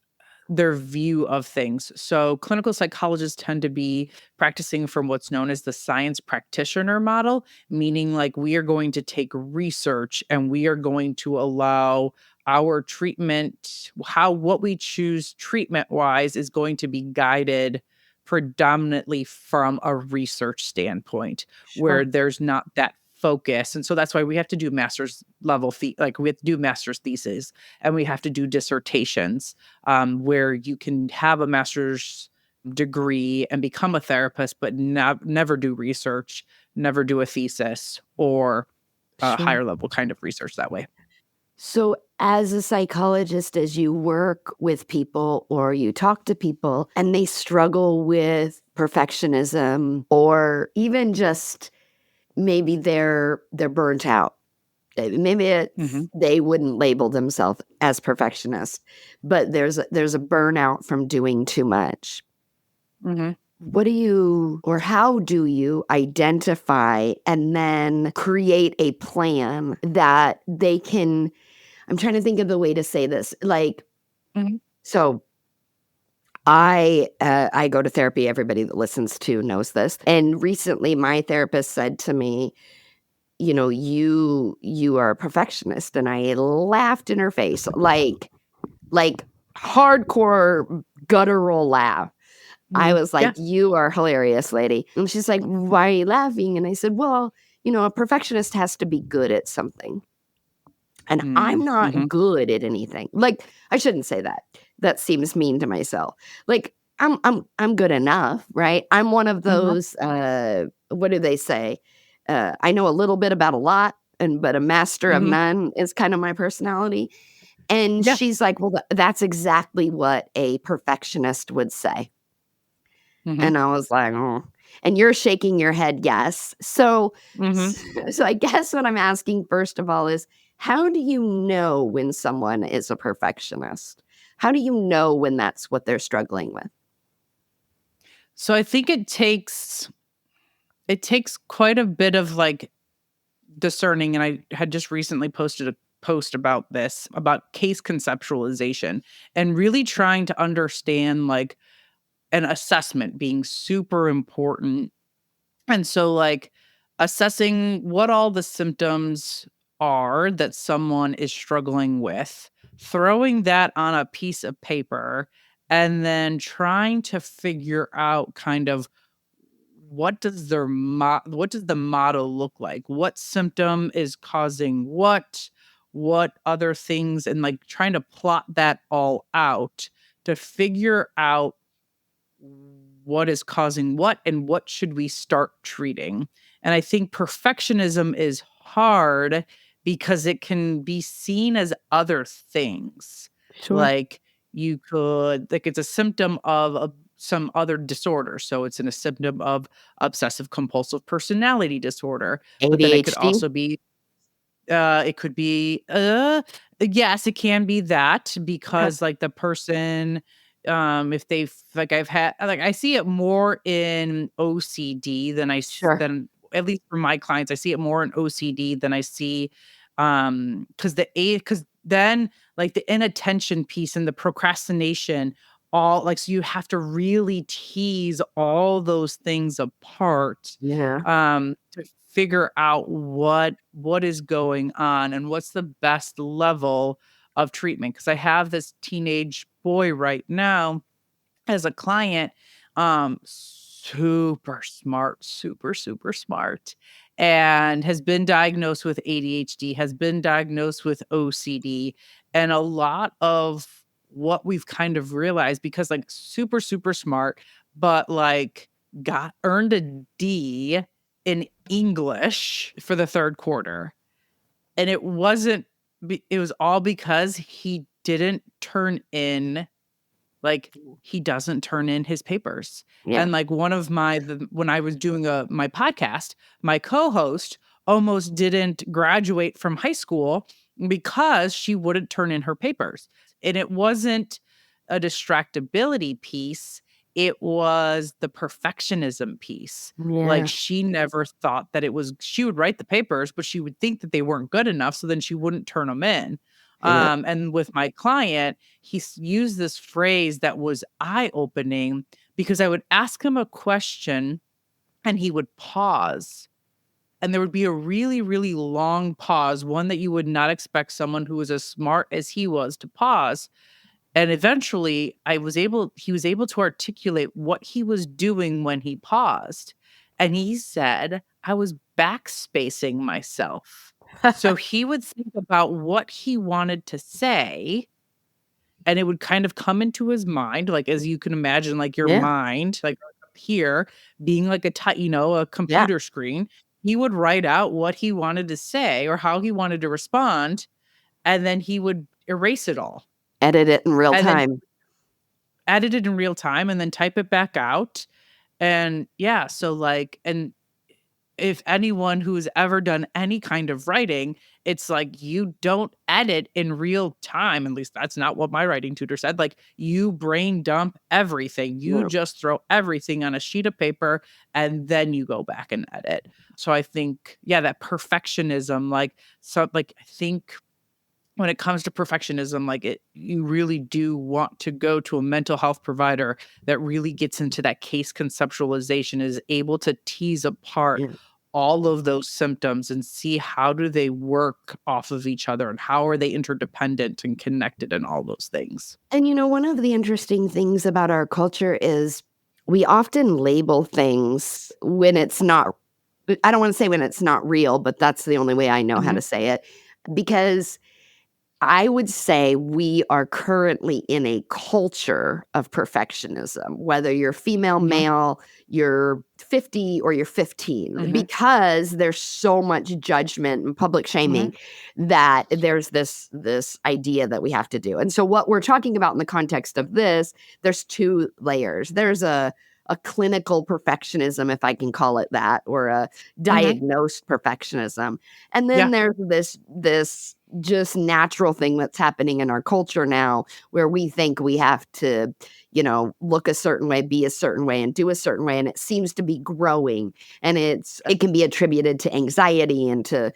their view of things. So clinical psychologists tend to be practicing from what's known as the science practitioner model, meaning like we are going to take research and we are going to allow our treatment, what we choose treatment wise is going to be guided predominantly from a research standpoint, where Sure. there's not that focus. And so that's why we have to do master's level we have to do master's theses, and we have to do dissertations, where you can have a master's degree and become a therapist, but never do research, never do a thesis or a Sure. higher level kind of research that way. So, as a psychologist, as you work with people or you talk to people and they struggle with perfectionism, or even just maybe they're burnt out. Maybe it's Hmm. they wouldn't label themselves as perfectionist, but there's a burnout from doing too much. Hmm. What do you, or how do you identify and then create a plan that they can, I'm trying to think of the way to say this. Like, Hmm. so I go to therapy. Everybody that listens to knows this. And recently my therapist said to me, you know, you are a perfectionist. And I laughed in her face, like hardcore guttural laugh. I was like, Yeah. "You are hilarious, lady." And she's like, "Why are you laughing?" And I said, "Well, you know, a perfectionist has to be good at something. And I'm not Mm-hmm. good at anything." Like, I shouldn't say that. That seems mean to myself. Like, I'm good enough, right? I'm one of Hmm. those, what do they say? I know a little bit about a lot, but a master of Hmm. none is kind of my personality. And Yeah. she's like, "Well, that's exactly what a perfectionist would say." Hmm. And I was like, "Oh." And you're shaking your head, yes. So Hmm. so I guess what I'm asking first of all is, how do you know when someone is a perfectionist? How do you know when that's what they're struggling with? So I think it takes quite a bit of discerning, and I had just recently posted a post about this, about case conceptualization, and really trying to understand an assessment being super important. And so assessing what all the symptoms are that someone is struggling with, throwing that on a piece of paper, and then trying to figure out kind of what does the model look like? What symptom is causing what? what other things, and like trying to plot that all out to figure out what is causing what and what should we start treating. And I think perfectionism is hard because it can be seen as other things. Sure. Like you could, like, it's a symptom of some other disorder. So it's a symptom of obsessive compulsive personality disorder. But then it could ADHD? also be it could be, yes, it can be that Okay. because, like, the person, if they've like, I've had like, I see it more in OCD Sure. than at least for my clients, I see it more in OCD than I see, because then, like, the inattention piece and the procrastination, all like, so you have to really tease all those things apart, Yeah. to figure out what is going on and what's the best level of treatment. Because I have this teenage boy right now as a client, super smart, super, super smart, and has been diagnosed with ADHD, has been diagnosed with OCD, and a lot of what we've kind of realized, because like super, super smart, but like got earned a D in English for the third quarter. And it wasn't, it was all because he didn't turn in, like, he doesn't turn in his papers. Yeah. And like one of when I was doing my podcast, my co-host almost didn't graduate from high school because she wouldn't turn in her papers. And it wasn't a distractibility piece, it was the perfectionism piece. Like Yeah. she never thought that she would write the papers, but she would think that they weren't good enough, so then she wouldn't turn them in. Yeah. And with my client, used this phrase that was eye-opening, because I would ask him a question and he would pause. And there would be a really, really long pause, one that you would not expect someone who was as smart as he was to pause. And eventually he was able to articulate what he was doing when he paused. And he said, I was backspacing myself. So he would think about what he wanted to say, and it would kind of come into his mind, like, as you can imagine, like, your Yeah. mind, like, up here being like a Yeah. computer screen. He would write out what he wanted to say or how he wanted to respond, and then he would erase it all, Edit it in real and then time. edit it in real time, and then type it back out, and yeah, so, like, and if anyone who's ever done any kind of writing, it's like you don't edit in real time. At least that's not what my writing tutor said. Like you brain dump everything. You Yeah. just throw everything on a sheet of paper and then you go back and edit. So I think, yeah, that perfectionism, like I think when it comes to perfectionism, like you really do want to go to a mental health provider that really gets into that case conceptualization, is able to tease apart Yeah. all of those symptoms and see how do they work off of each other and how are they interdependent and connected and all those things. And one of the interesting things about our culture is we often label things when it's not, I don't want to say when it's not real, but that's the only way I know how Mhm, to say it. Because I would say we are currently in a culture of perfectionism, whether you're female, mhm, male, you're 50 or you're 15, mhm, because there's so much judgment and public mhm, shaming that there's this idea that we have to do. And so what we're talking about in the context of this, there's two layers. There's a clinical perfectionism, if I can call it that, or a mhm. diagnosed perfectionism. And then Yeah. there's this just natural thing that's happening in our culture now, where we think we have to, look a certain way, be a certain way, and do a certain way. And it seems to be growing. And it can be attributed to anxiety and to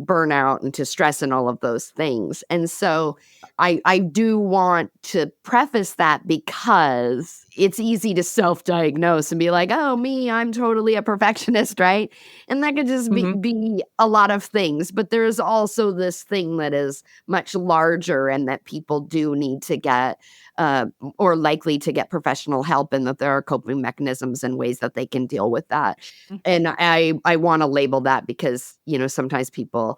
burnout and to stress and all of those things. And so I do want to preface that, because it's easy to self-diagnose and be like, oh, me, I'm totally a perfectionist, right? And that could just be, Mhm, be a lot of things. But there is also this thing that is much larger, and that people do need to get uh, or likely to get professional help, and that there are coping mechanisms and ways that they can deal with that. mm, And I want to label that because, sometimes people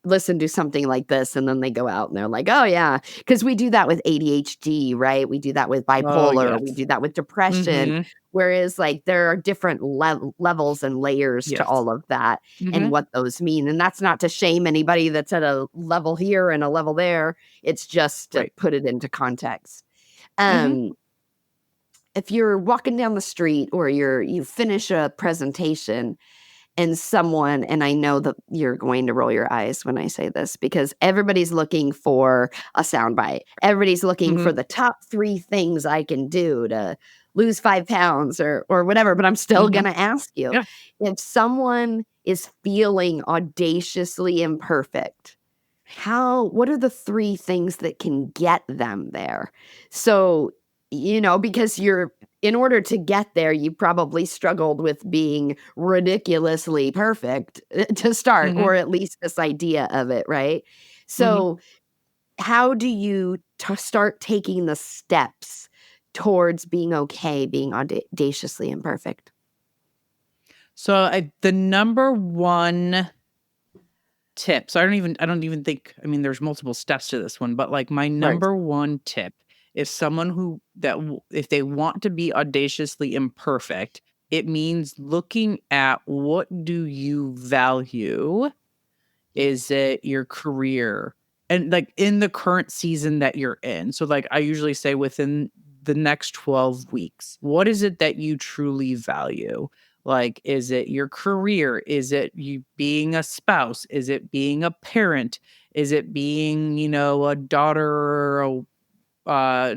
listen to something like this, and then they go out and they're like, oh yeah, because we do that with ADHD, right? We do that with Oh, bipolar, we yes. do that with depression. Mhm. Whereas like there are different levels and layers to Yes. all of that and Mhm. what those mean. And that's not to shame anybody that's at a level here and a level there. It's just to Right. put it into context. Mhm. Um, if you're walking down the street or you finish a presentation and I know that you're going to roll your eyes when I say this because everybody's looking for a soundbite. Everybody's looking for Mhm. the top 3 things I can do to lose 5 pounds or whatever, but I'm still Mhm. gonna ask you, Yeah. if someone is feeling audaciously imperfect, what are the 3 things that can get them there? So, because in order to get there, you probably struggled with being ridiculously perfect to start, Mhm. or at least this idea of it, right? Mhm. So, how do you start taking the steps towards being okay, being audaciously imperfect? So, the number 1 tip, so I don't even think, I mean, there's multiple steps to this one, but, like, my Right. number 1 tip is someone who if they want to be audaciously imperfect, it means looking at what do you value. Is it your career? And, like, in the current season that you're in. So, like, I usually say within the next 12 weeks, what is it that you truly value? Like, is it your career? Is it you being a spouse? Is it being a parent? Is it being, a daughter or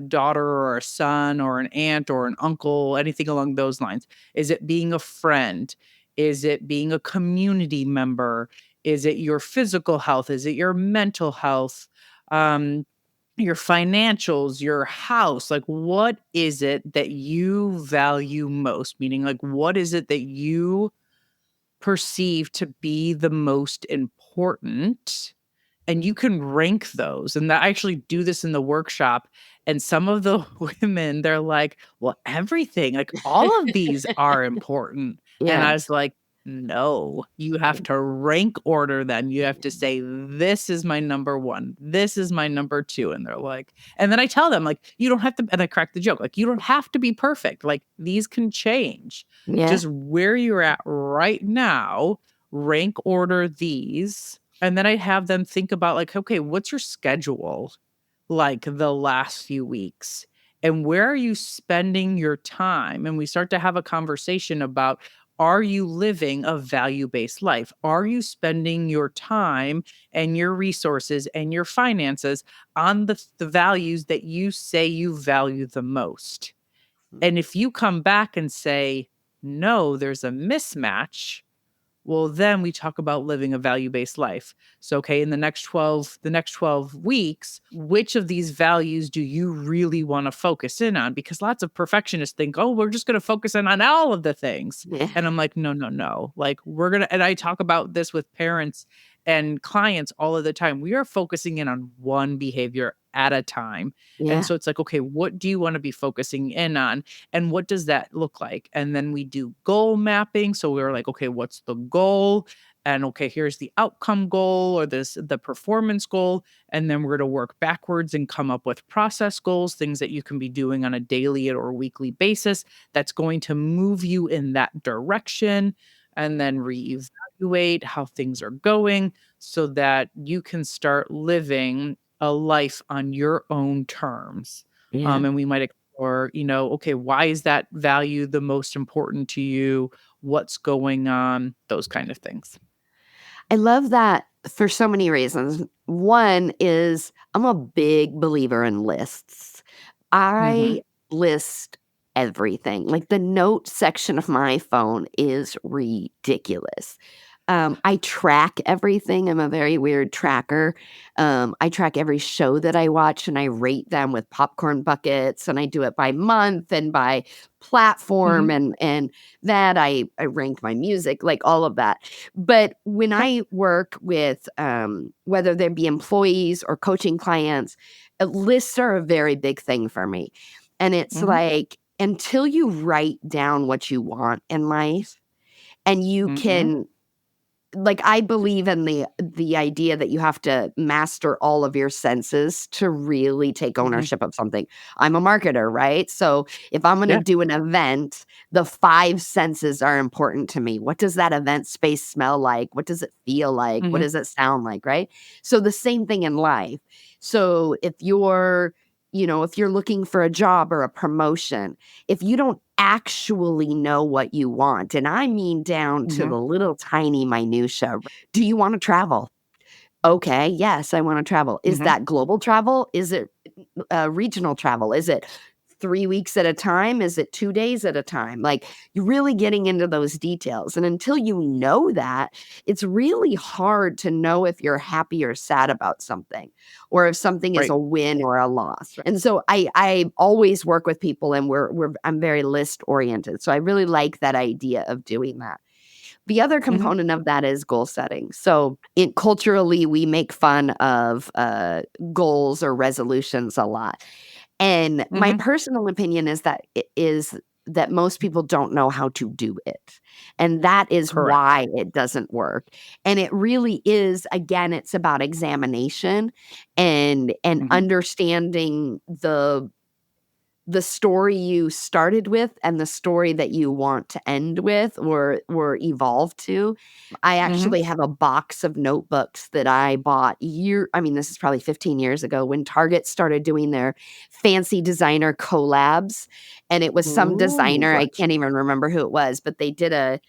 daughter or a son or an aunt or an uncle, anything along those lines? Is it being a friend? Is it being a community member? Is it your physical health? Is it your mental health? Um, your financials, your house? Like, what is it that you value most? Meaning, like, what is it that you perceive to be the most important? And you can rank those, and I actually do this in the workshop, and some of the women, they're like, "Well, everything, like, all of these are important." And Yeah. I was like, "No, you have to rank order them. You have to say, 'This is my number 1. This is my number 2.'" And they're like, and then I tell them, like, "You don't have to," and I crack the joke, like, "You don't have to be perfect. Like, these can change. Yeah. Just where you're at right now, rank order these." And then I have them think about, like, okay, what's your schedule like the last few weeks? And where are you spending your time? And we start to have a conversation about, are you living a value-based life? Are you spending your time and your resources and your finances on the values that you say you value the most? And if you come back and say, no, there's a mismatch, well, then we talk about living a value-based life. So, okay, in the next 12 weeks, which of these values do you really want to focus in on? Because lots of perfectionists think, oh, we're just going to focus in on all of the things. Yeah. And I'm like, no, no, no. Like, and I talk about this with parents and clients all of the time. We are focusing in on one behavior at a time. And Yeah. so it's like, okay, what do you want to be focusing in on? And what does that look like? And then we do goal mapping. So we're like, okay, what's the goal? And okay, here's the outcome goal or the performance goal. And then we're going to work backwards and come up with process goals, things that you can be doing on a daily or weekly basis that's going to move you in that direction. And then reevaluate how things are going so that you can start living a life on your own terms. Yeah. And we might explore, okay, why is that value the most important to you? What's going on? Those kind of things. I love that for so many reasons. One is I'm a big believer in lists. Mhm. I list everything. Like the note section of my phone is ridiculous. I track everything. I'm a very weird tracker. I track every show that I watch and I rate them with popcorn buckets and I do it by month and by platform Mhm. and that I rank my music, like all of that. But when Okay. I work with whether they be employees or coaching clients, lists are a very big thing for me. And it's Mhm. like until you write down what you want in life and you Mhm. can like, I believe in the idea that you have to master all of your senses to really take Mhm. ownership of something. I'm a marketer, right? So if I'm gonna Yeah. do an event, the 5 senses are important to me. What does that event space smell like? What does it feel like? What Mhm. does it sound like, right? So the same thing in life. So if you're, if you're looking for a job or a promotion, if you don't actually know what you want, and I mean down to Mhm. the little tiny minutia. Do you want to travel? Okay, yes, I want to travel. Is Mhm. that global travel? Is it regional travel? Is it 3 weeks at a time? Is it 2 days at a time? Like, you're really getting into those details. And until you know that, it's really hard to know if you're happy or sad about something, or if something is Right. a win or a loss. And so I always work with people, and I'm very list oriented. So I really like that idea of doing that. The other Mhm. component of that is goal setting. So, culturally, we make fun of goals or resolutions a lot. And my Mhm. personal opinion is that most people don't know how to do it. And that is Correct. why it doesn't work. And it really is, again, it's about examination and Mhm. understanding the story you started with and the story that you want to end with or evolve to. I Mhm. actually have a box of notebooks that I bought this is probably 15 years ago when Target started doing their fancy designer collabs. And it was some Ooh. designer, I can't even remember who it was, but they did a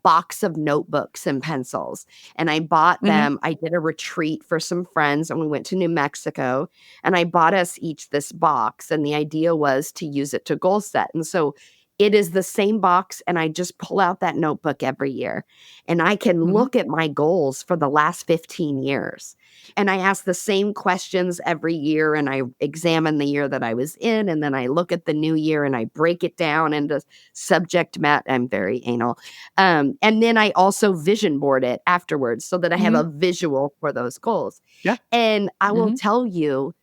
box of notebooks and pencils. And I bought Mhm. them. I did a retreat for some friends and we went to New Mexico, and I bought us each this box, and the idea was to use it to goal set. And so it is the same box, and I just pull out that notebook every year, and I can Mhm. look at my goals for the last 15 years. And I ask the same questions every year, and I examine the year that I was in, and then I look at the new year and I break it down into subject matter. I'm very anal. And then I also vision board it afterwards so that I have Mhm. a visual for those goals. Yeah. And I will Mhm. tell you,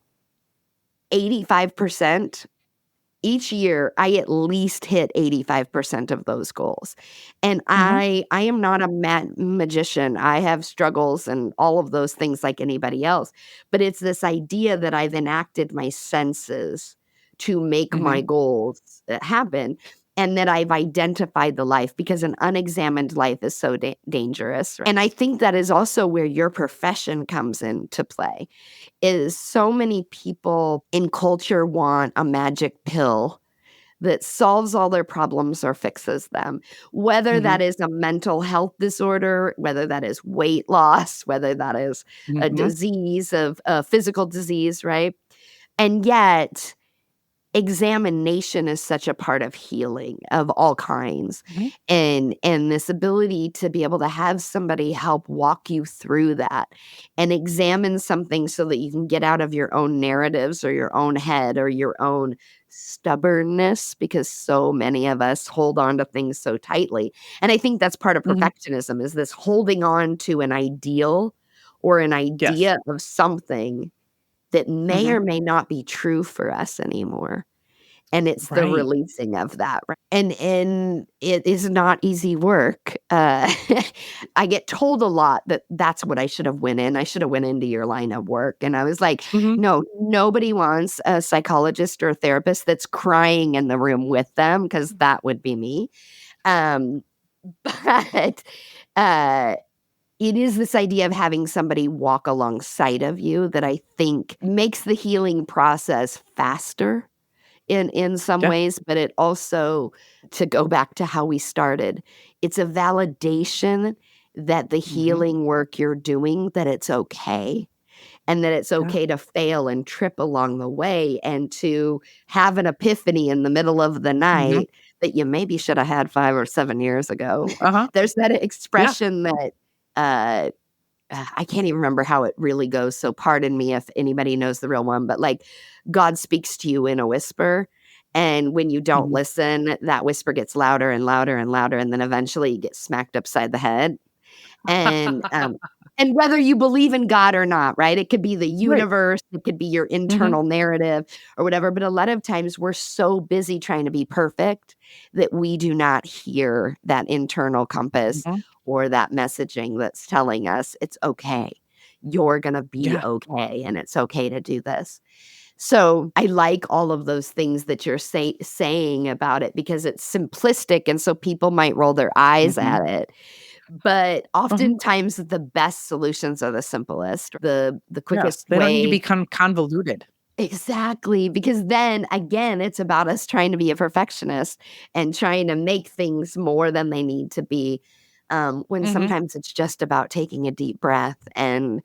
85% each year, I at least hit 85% of those goals. And Mhm. I am not a magician. I have struggles and all of those things like anybody else. But it's this idea that I've enacted my senses to make my Mhm. goals happen, and that I've identified the life, because an unexamined life is so dangerous. And I think that is also where your profession comes into play. Is so many people in culture want a magic pill that solves all their problems or fixes them, whether that Mhm. is a mental health disorder, whether that is weight loss, whether that is a Mhm. disease of a physical disease, right? And yet examination is such a part of healing of all kinds, Mhm. and this ability to be able to have somebody help walk you through that and examine something so that you can get out of your own narratives or your own head or your own stubbornness, because so many of us hold on to things so tightly. And I think that's part of Mhm. perfectionism, is this holding on to an ideal or an Yes. idea of something that may Mhm. or may not be true for us anymore. And it's the Right. releasing of that, right? And it is not easy work. I get told a lot that that's what I should have went in. I should have went into your line of work. And I was like, Mhm. no, nobody wants a psychologist or a therapist that's crying in the room with them, because that would be me. Um, but uh, it is this idea of having somebody walk alongside of you that I think makes the healing process faster in some Yeah. ways, but it also, to go back to how we started, it's a validation that the Mhm. healing work you're doing, that it's okay, and that it's Yeah. okay to fail and trip along the way, and to have an epiphany in the middle of the Mhm. night that you maybe should have had 5 or 7 years ago. Uh-huh. There's that Yeah. expression that, uh I can't even remember how it really goes, so pardon me if anybody knows the real one, but, like, God speaks to you in a whisper, and when you don't Mhm. listen, that whisper gets louder and louder and louder, and then eventually you get smacked upside the head, and, And whether you believe in God or not, right? It could be the Right. universe, it could be your Mhm. internal narrative or whatever, but a lot of times we're so busy trying to be perfect that we do not hear that internal compass Mhm. or that messaging that's telling us it's okay. You're gonna be Yeah. okay, and it's okay to do this. So, I like all of those things that you're saying about it because it's simplistic, and so people might roll their eyes Mhm. at it. But Mhm. oftentimes the best solutions are the simplest, the Yes. quickest They don't need to way. become convoluted. Exactly, because then again, it's about us trying to be a perfectionist and trying to make things more than they need to be, when Mhm. sometimes it's just about taking a deep breath and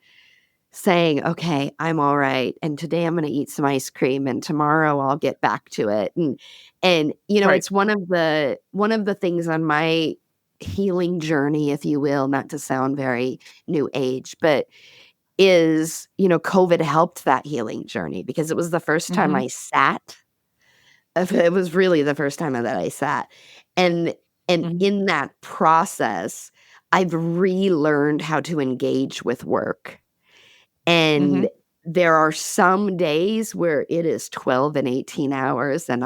saying, "Okay, I'm alright, and today I'm gonna eat some ice cream, and tomorrow I'll get back to it," and, Right. it's one of the things on my healing journey, if you will, not to sound very new age, but is, COVID helped that healing journey because it was the first time Mhm. I sat. It was really the first time that I sat, and Mhm. in that process, I've relearned how to engage with work. Mhm. And there are some days where it is 12 and 18 hours and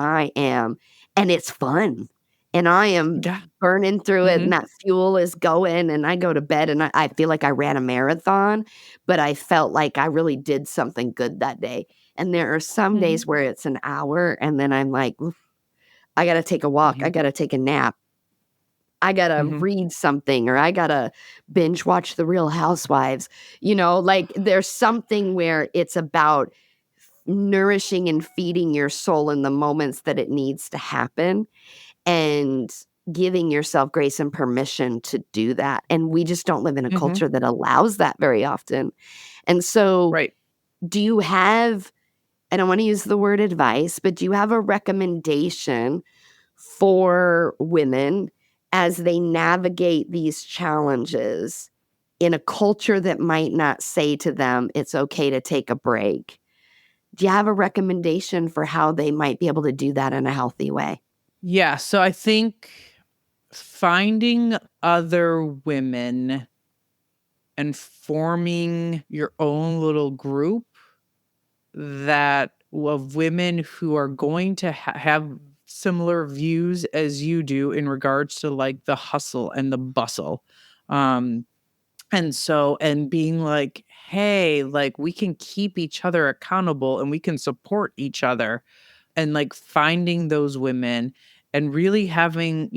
it's fun. And I am Yeah. burning through it and Mhm. that fuel is going and I go to bed and I feel like I ran a marathon, but I felt like I really did something good that day. And there are some Mhm. days where it's an hour and then I'm like, "Oof, I gotta take a walk. I Mhm. gotta take a nap. I gotta Mhm. read something or I gotta binge watch The Real Housewives." Like there's something where it's about nourishing and feeding your soul in the moments that it needs to happen and giving yourself grace and permission to do that. And we just don't live in a Mhm. culture that allows that very often. And so, Right. do you have, I don't want to use the word advice, but do you have a recommendation for women as they navigate these challenges in a culture that might not say to them, it's okay to take a break? Do you have a recommendation for how they might be able to do that in a healthy way? Yeah, so I think finding other women and forming your own little group that of women who are going to have similar views as you do in regards to like the hustle and the bustle. Um and being like, hey, like we can keep each other accountable and we can support each other, and like finding those women and really having,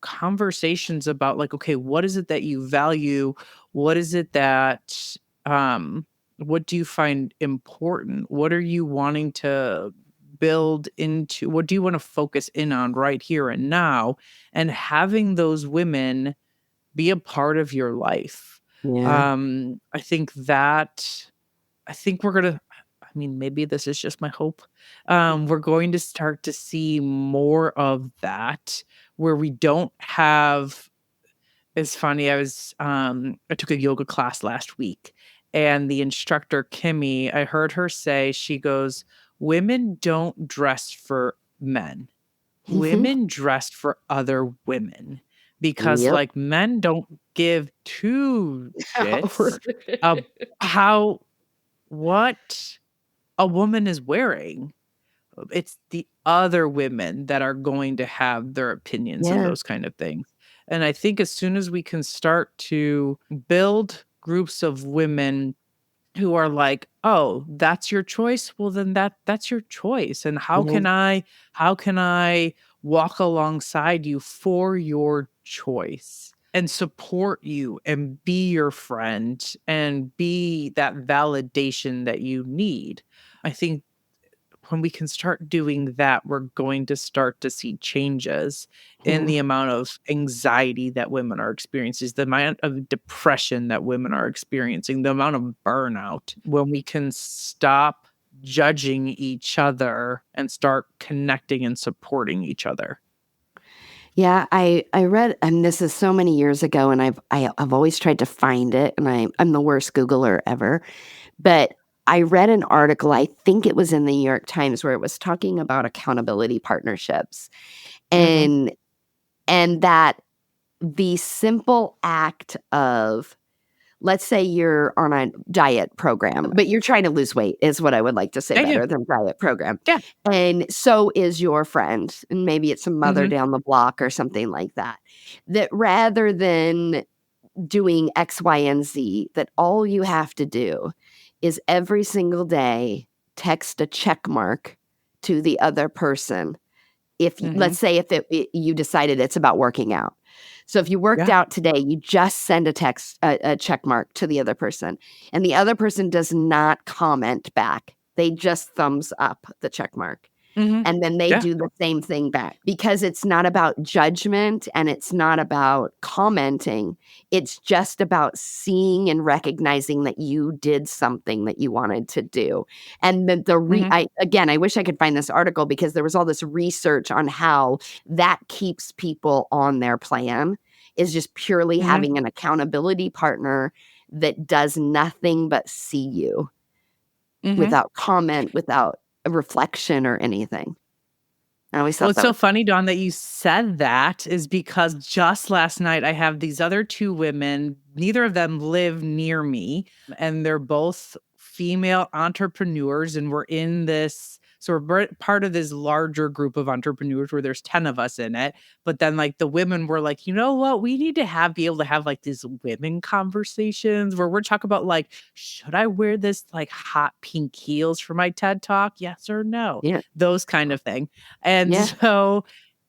conversations about like, okay, what is it that you value? What is it that um what do you find important? What are you wanting to build into? What do you want to focus in on right here and now? And having those women be a part of your life. Yeah. I think that I think we're gonna I mean, maybe this is just my hope. We're going to start to see more of that where we don't have. It's funny, I took a yoga class last week, and the instructor, Kimmy, I heard her say, she goes, "Women don't dress for men. Mhm. Women dress for other women." Because, Yep. like, men don't give two shits ab how what a woman is wearing. It's the other women that are going to have their opinions and Yeah. those kind of things. And I think as soon as we can start to build groups of women who are like, "Oh, that's your choice? Well, then that's your choice. And Yeah. how can I walk alongside you for your choice and support you and be your friend and be that validation that you need?" I think when we can start doing that, we're going to start to see changes in Yeah. the amount of anxiety that women are experiencing, the amount of depression that women are experiencing, the amount of burnout. When we can stop judging each other and start connecting and supporting each other. Yeah, I read, and this is so many years ago, and I've always tried to find it, and I'm the worst Googler ever. But I read an article, I think it was in the New York Times, where it was talking about accountability partnerships, Mhm. and that the simple act of let's say you're on a diet program, but you're trying to lose weight is what I would like to say Yeah, yeah. better than diet program. Yeah. And so is your friend, and maybe it's a mother Mhm. down the block or something like that. That rather than doing X, Y, and Z, that all you have to do is every single day text a check mark to the other person. If Mhm. let's say if you decided it's about working out. So if you worked Yeah. out today, you just send a check mark to the other person, and the other person does not comment back. They just thumbs up the check mark. Mhm. And then they Yeah. do the same thing back because it's not about judgment and it's not about commenting. It's just about seeing and recognizing that you did something that you wanted to do. And then Mhm. I wish I could find this article because there was all this research on how that keeps people on their plan is just purely Mhm. having an accountability partner that does nothing but see you Mhm. without comment, without a reflection or anything. I always Well, thought it's that so was funny, Dawn, that you said that is because just last night I have these other 2 women, neither of them live near me, and they're both female entrepreneurs, and we're in this so we're part of this larger group of entrepreneurs where there's 10 of us in it, but then, like, the women were like, "You know what? We need to be able to have, like, these women conversations where we're talking about, like, should I wear this, like, hot pink heels for my TED Talk? Yes or no?" yeah, Those kind of thing. And yeah, so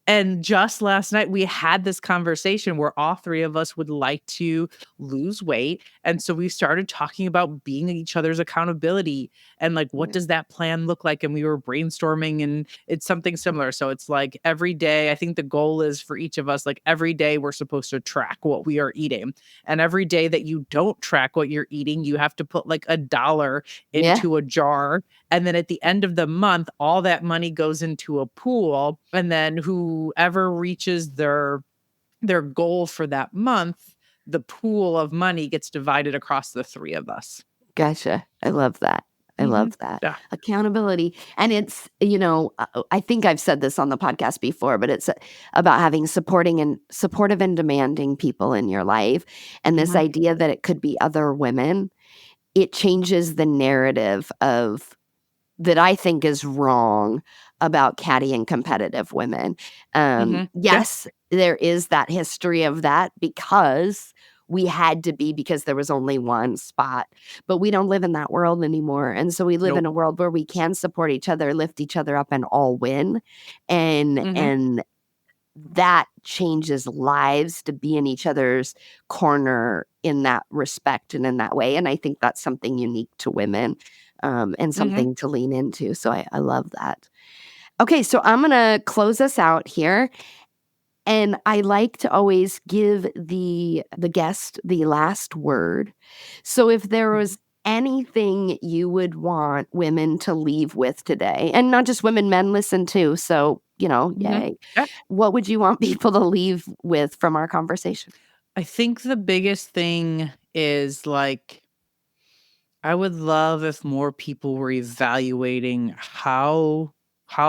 and just last night, we had this conversation where all 3 of us would like to lose weight, and so we started talking about being each other's accountability and, like, what yeah, does that plan look like, and we were brainstorming, and it's something similar, so it's like every day I think the goal is for each of us, like, every day we're supposed to track what we are eating, and every day that you don't track what you're eating, you have to put, like, a dollar yeah, into a jar, and then at the end of the month, all that money goes into a pool. And then whoever reaches their goal for that month, the pool of money gets divided across the 3 of us. gotcha. I love that. I Mhm. love that. Yeah. Accountability, and it's, I think I've said this on the podcast before, but it's about having supportive and demanding people in your life, and this Mhm. idea that it could be other women, it changes the narrative of that I think is wrong about catty and competitive women. Mhm. Yeah. Yes, there is that history of that because we had to be because there was only one spot, but we don't live in that world anymore. And so we live in Nope. a world where we can support each other, lift each other up, and all win. Mhm. And that changes lives to be in each other's corner in that respect and in that way. And I think that's something unique to women, and Mhm. something to lean into. So I love that. Okay, so I'm going to close us out here. And I like to always give the guest the last word. So if there Mhm. was anything you would want women to leave with today, and not just women, men listen too. So, Mhm. yay. Yeah. What would you want people to leave with from our conversation? I think the biggest thing is, like, I would love if more people were evaluating how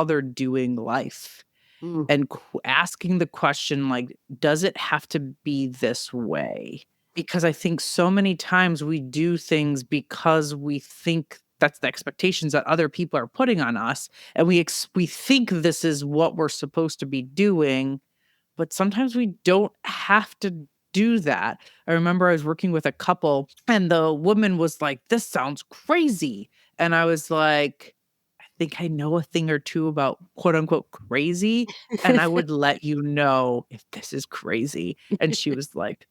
they're doing life. Mm, And asking the question, like, does it have to be this way? Because I think so many times we do things because we think that's the expectations that other people are putting on us, and we think this is what we're supposed to be doing, but sometimes we don't have to do that. I remember I was working with a couple, and the woman was like, "This sounds crazy." And I was like, think I know a thing or 2 about quote unquote crazy, and I would let you know if this is crazy. And she was like,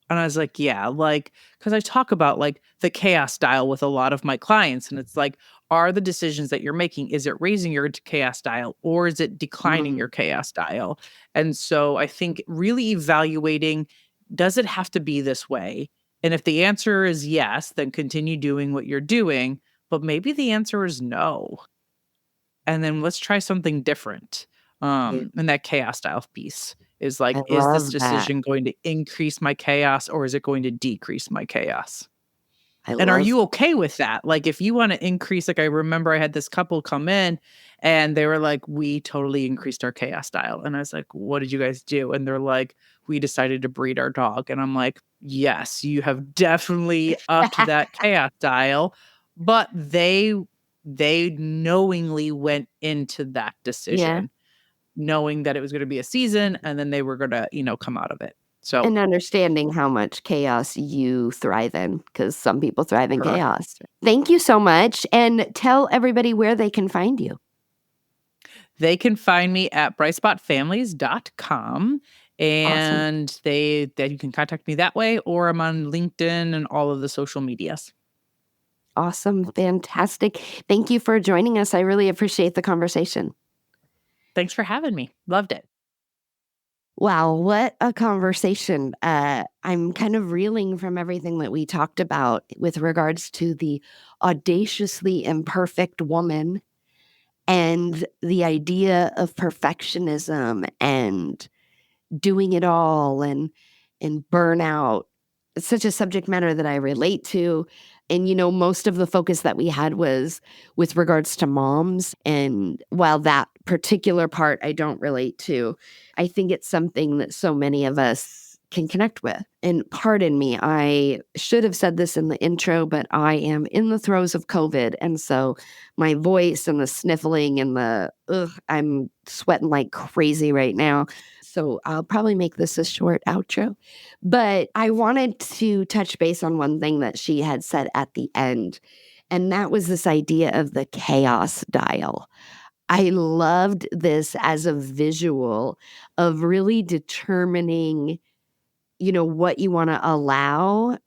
and I was like, yeah, like, because I talk about like the chaos dial with a lot of my clients. And it's like, are the decisions that you're making, is it raising your chaos dial or is it declining mm, your chaos dial? And so I think really evaluating, does it have to be this way? And if the answer is yes, then continue doing what you're doing. But maybe the answer is no. And then let's try something different. yeah, And that chaos style piece is I like, is this love that. decision going to increase my chaos or is it going to decrease my chaos? I And are love you okay with that? Like, if you wanna increase, like, I remember I had this couple come in and they were like, "We totally increased our chaos dial." And I was like, "What did you guys do?" And they're like, "We decided to breed our dog." And I'm like, "Yes, you have definitely upped that chaos dial." But they knowingly went into that Yeah, decision, knowing that it was gonna be a season and then they were gonna, come out of it. So and understanding how much chaos you thrive in, because some people thrive in correct. chaos. Thank you so much, and tell everybody where they can find you. They can find me at brightspotfamilies.com, Awesome. and that you can contact me that way, or I'm on LinkedIn and all of the social medias. Awesome. Fantastic. Thank you for joining us. I really appreciate the conversation. Thanks for having me. Loved it. Wow, what a conversation. I'm kind of reeling from everything that we talked about with regards to the audaciously imperfect woman and the idea of perfectionism and doing it all and burnout. It's such a subject matter that I relate to. And most of the focus that we had was with regards to moms. And while that particular part I don't relate to, I think it's something that so many of us can connect with. And pardon me, I should have said this in the intro, but I am in the throes of COVID. And so my voice and the sniffling and I'm sweating like crazy right now. So I'll probably make this a short outro. But I wanted to touch base on one thing that she had said at the end, and that was this idea of the chaos dial. I loved this as a visual of really determining, what you want to allow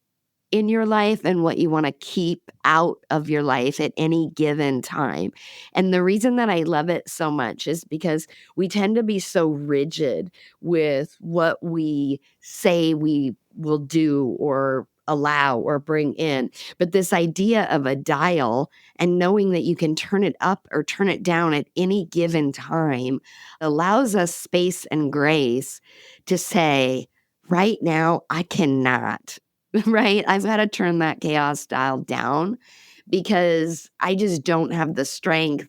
in your life and what you wanna keep out of your life at any given time. And the reason that I love it so much is because we tend to be so rigid with what we say we will do or allow or bring in. But this idea of a dial and knowing that you can turn it up or turn it down at any given time allows us space and grace to say, "Right now, I cannot." Right? I've gotta turn that chaos dial down because I just don't have the strength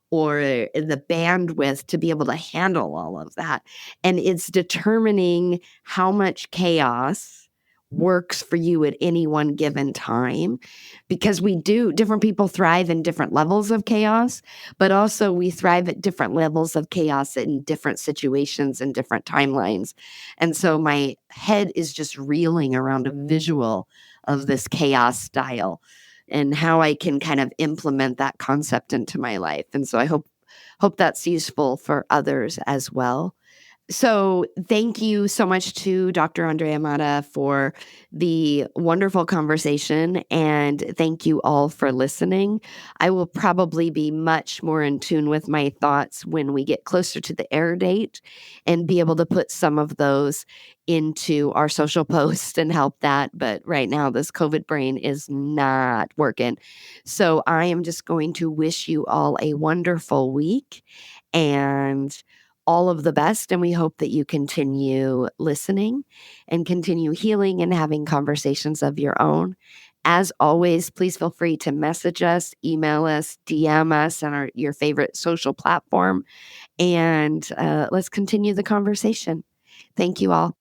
or the bandwidth to be able to handle all of that. And it's determining how much chaos works for you at any one given time because different people thrive in different levels of chaos, but also we thrive at different levels of chaos in different situations and different timelines. And so my head is just reeling around a visual of this chaos style and how I can kind of implement that concept into my life. And so I hope that's useful for others as well. So, thank you so much to Dr. Andrea Mata for the wonderful conversation. And thank you all for listening. I will probably be much more in tune with my thoughts when we get closer to the air date and be able to put some of those into our social post and help that. But right now, this COVID brain is not working. So, I am just going to wish you all a wonderful week and all of the best. And we hope that you continue listening and continue healing and having conversations of your own. As always, please feel free to message us, email us, DM us on your favorite social platform. And let's continue the conversation. Thank you all.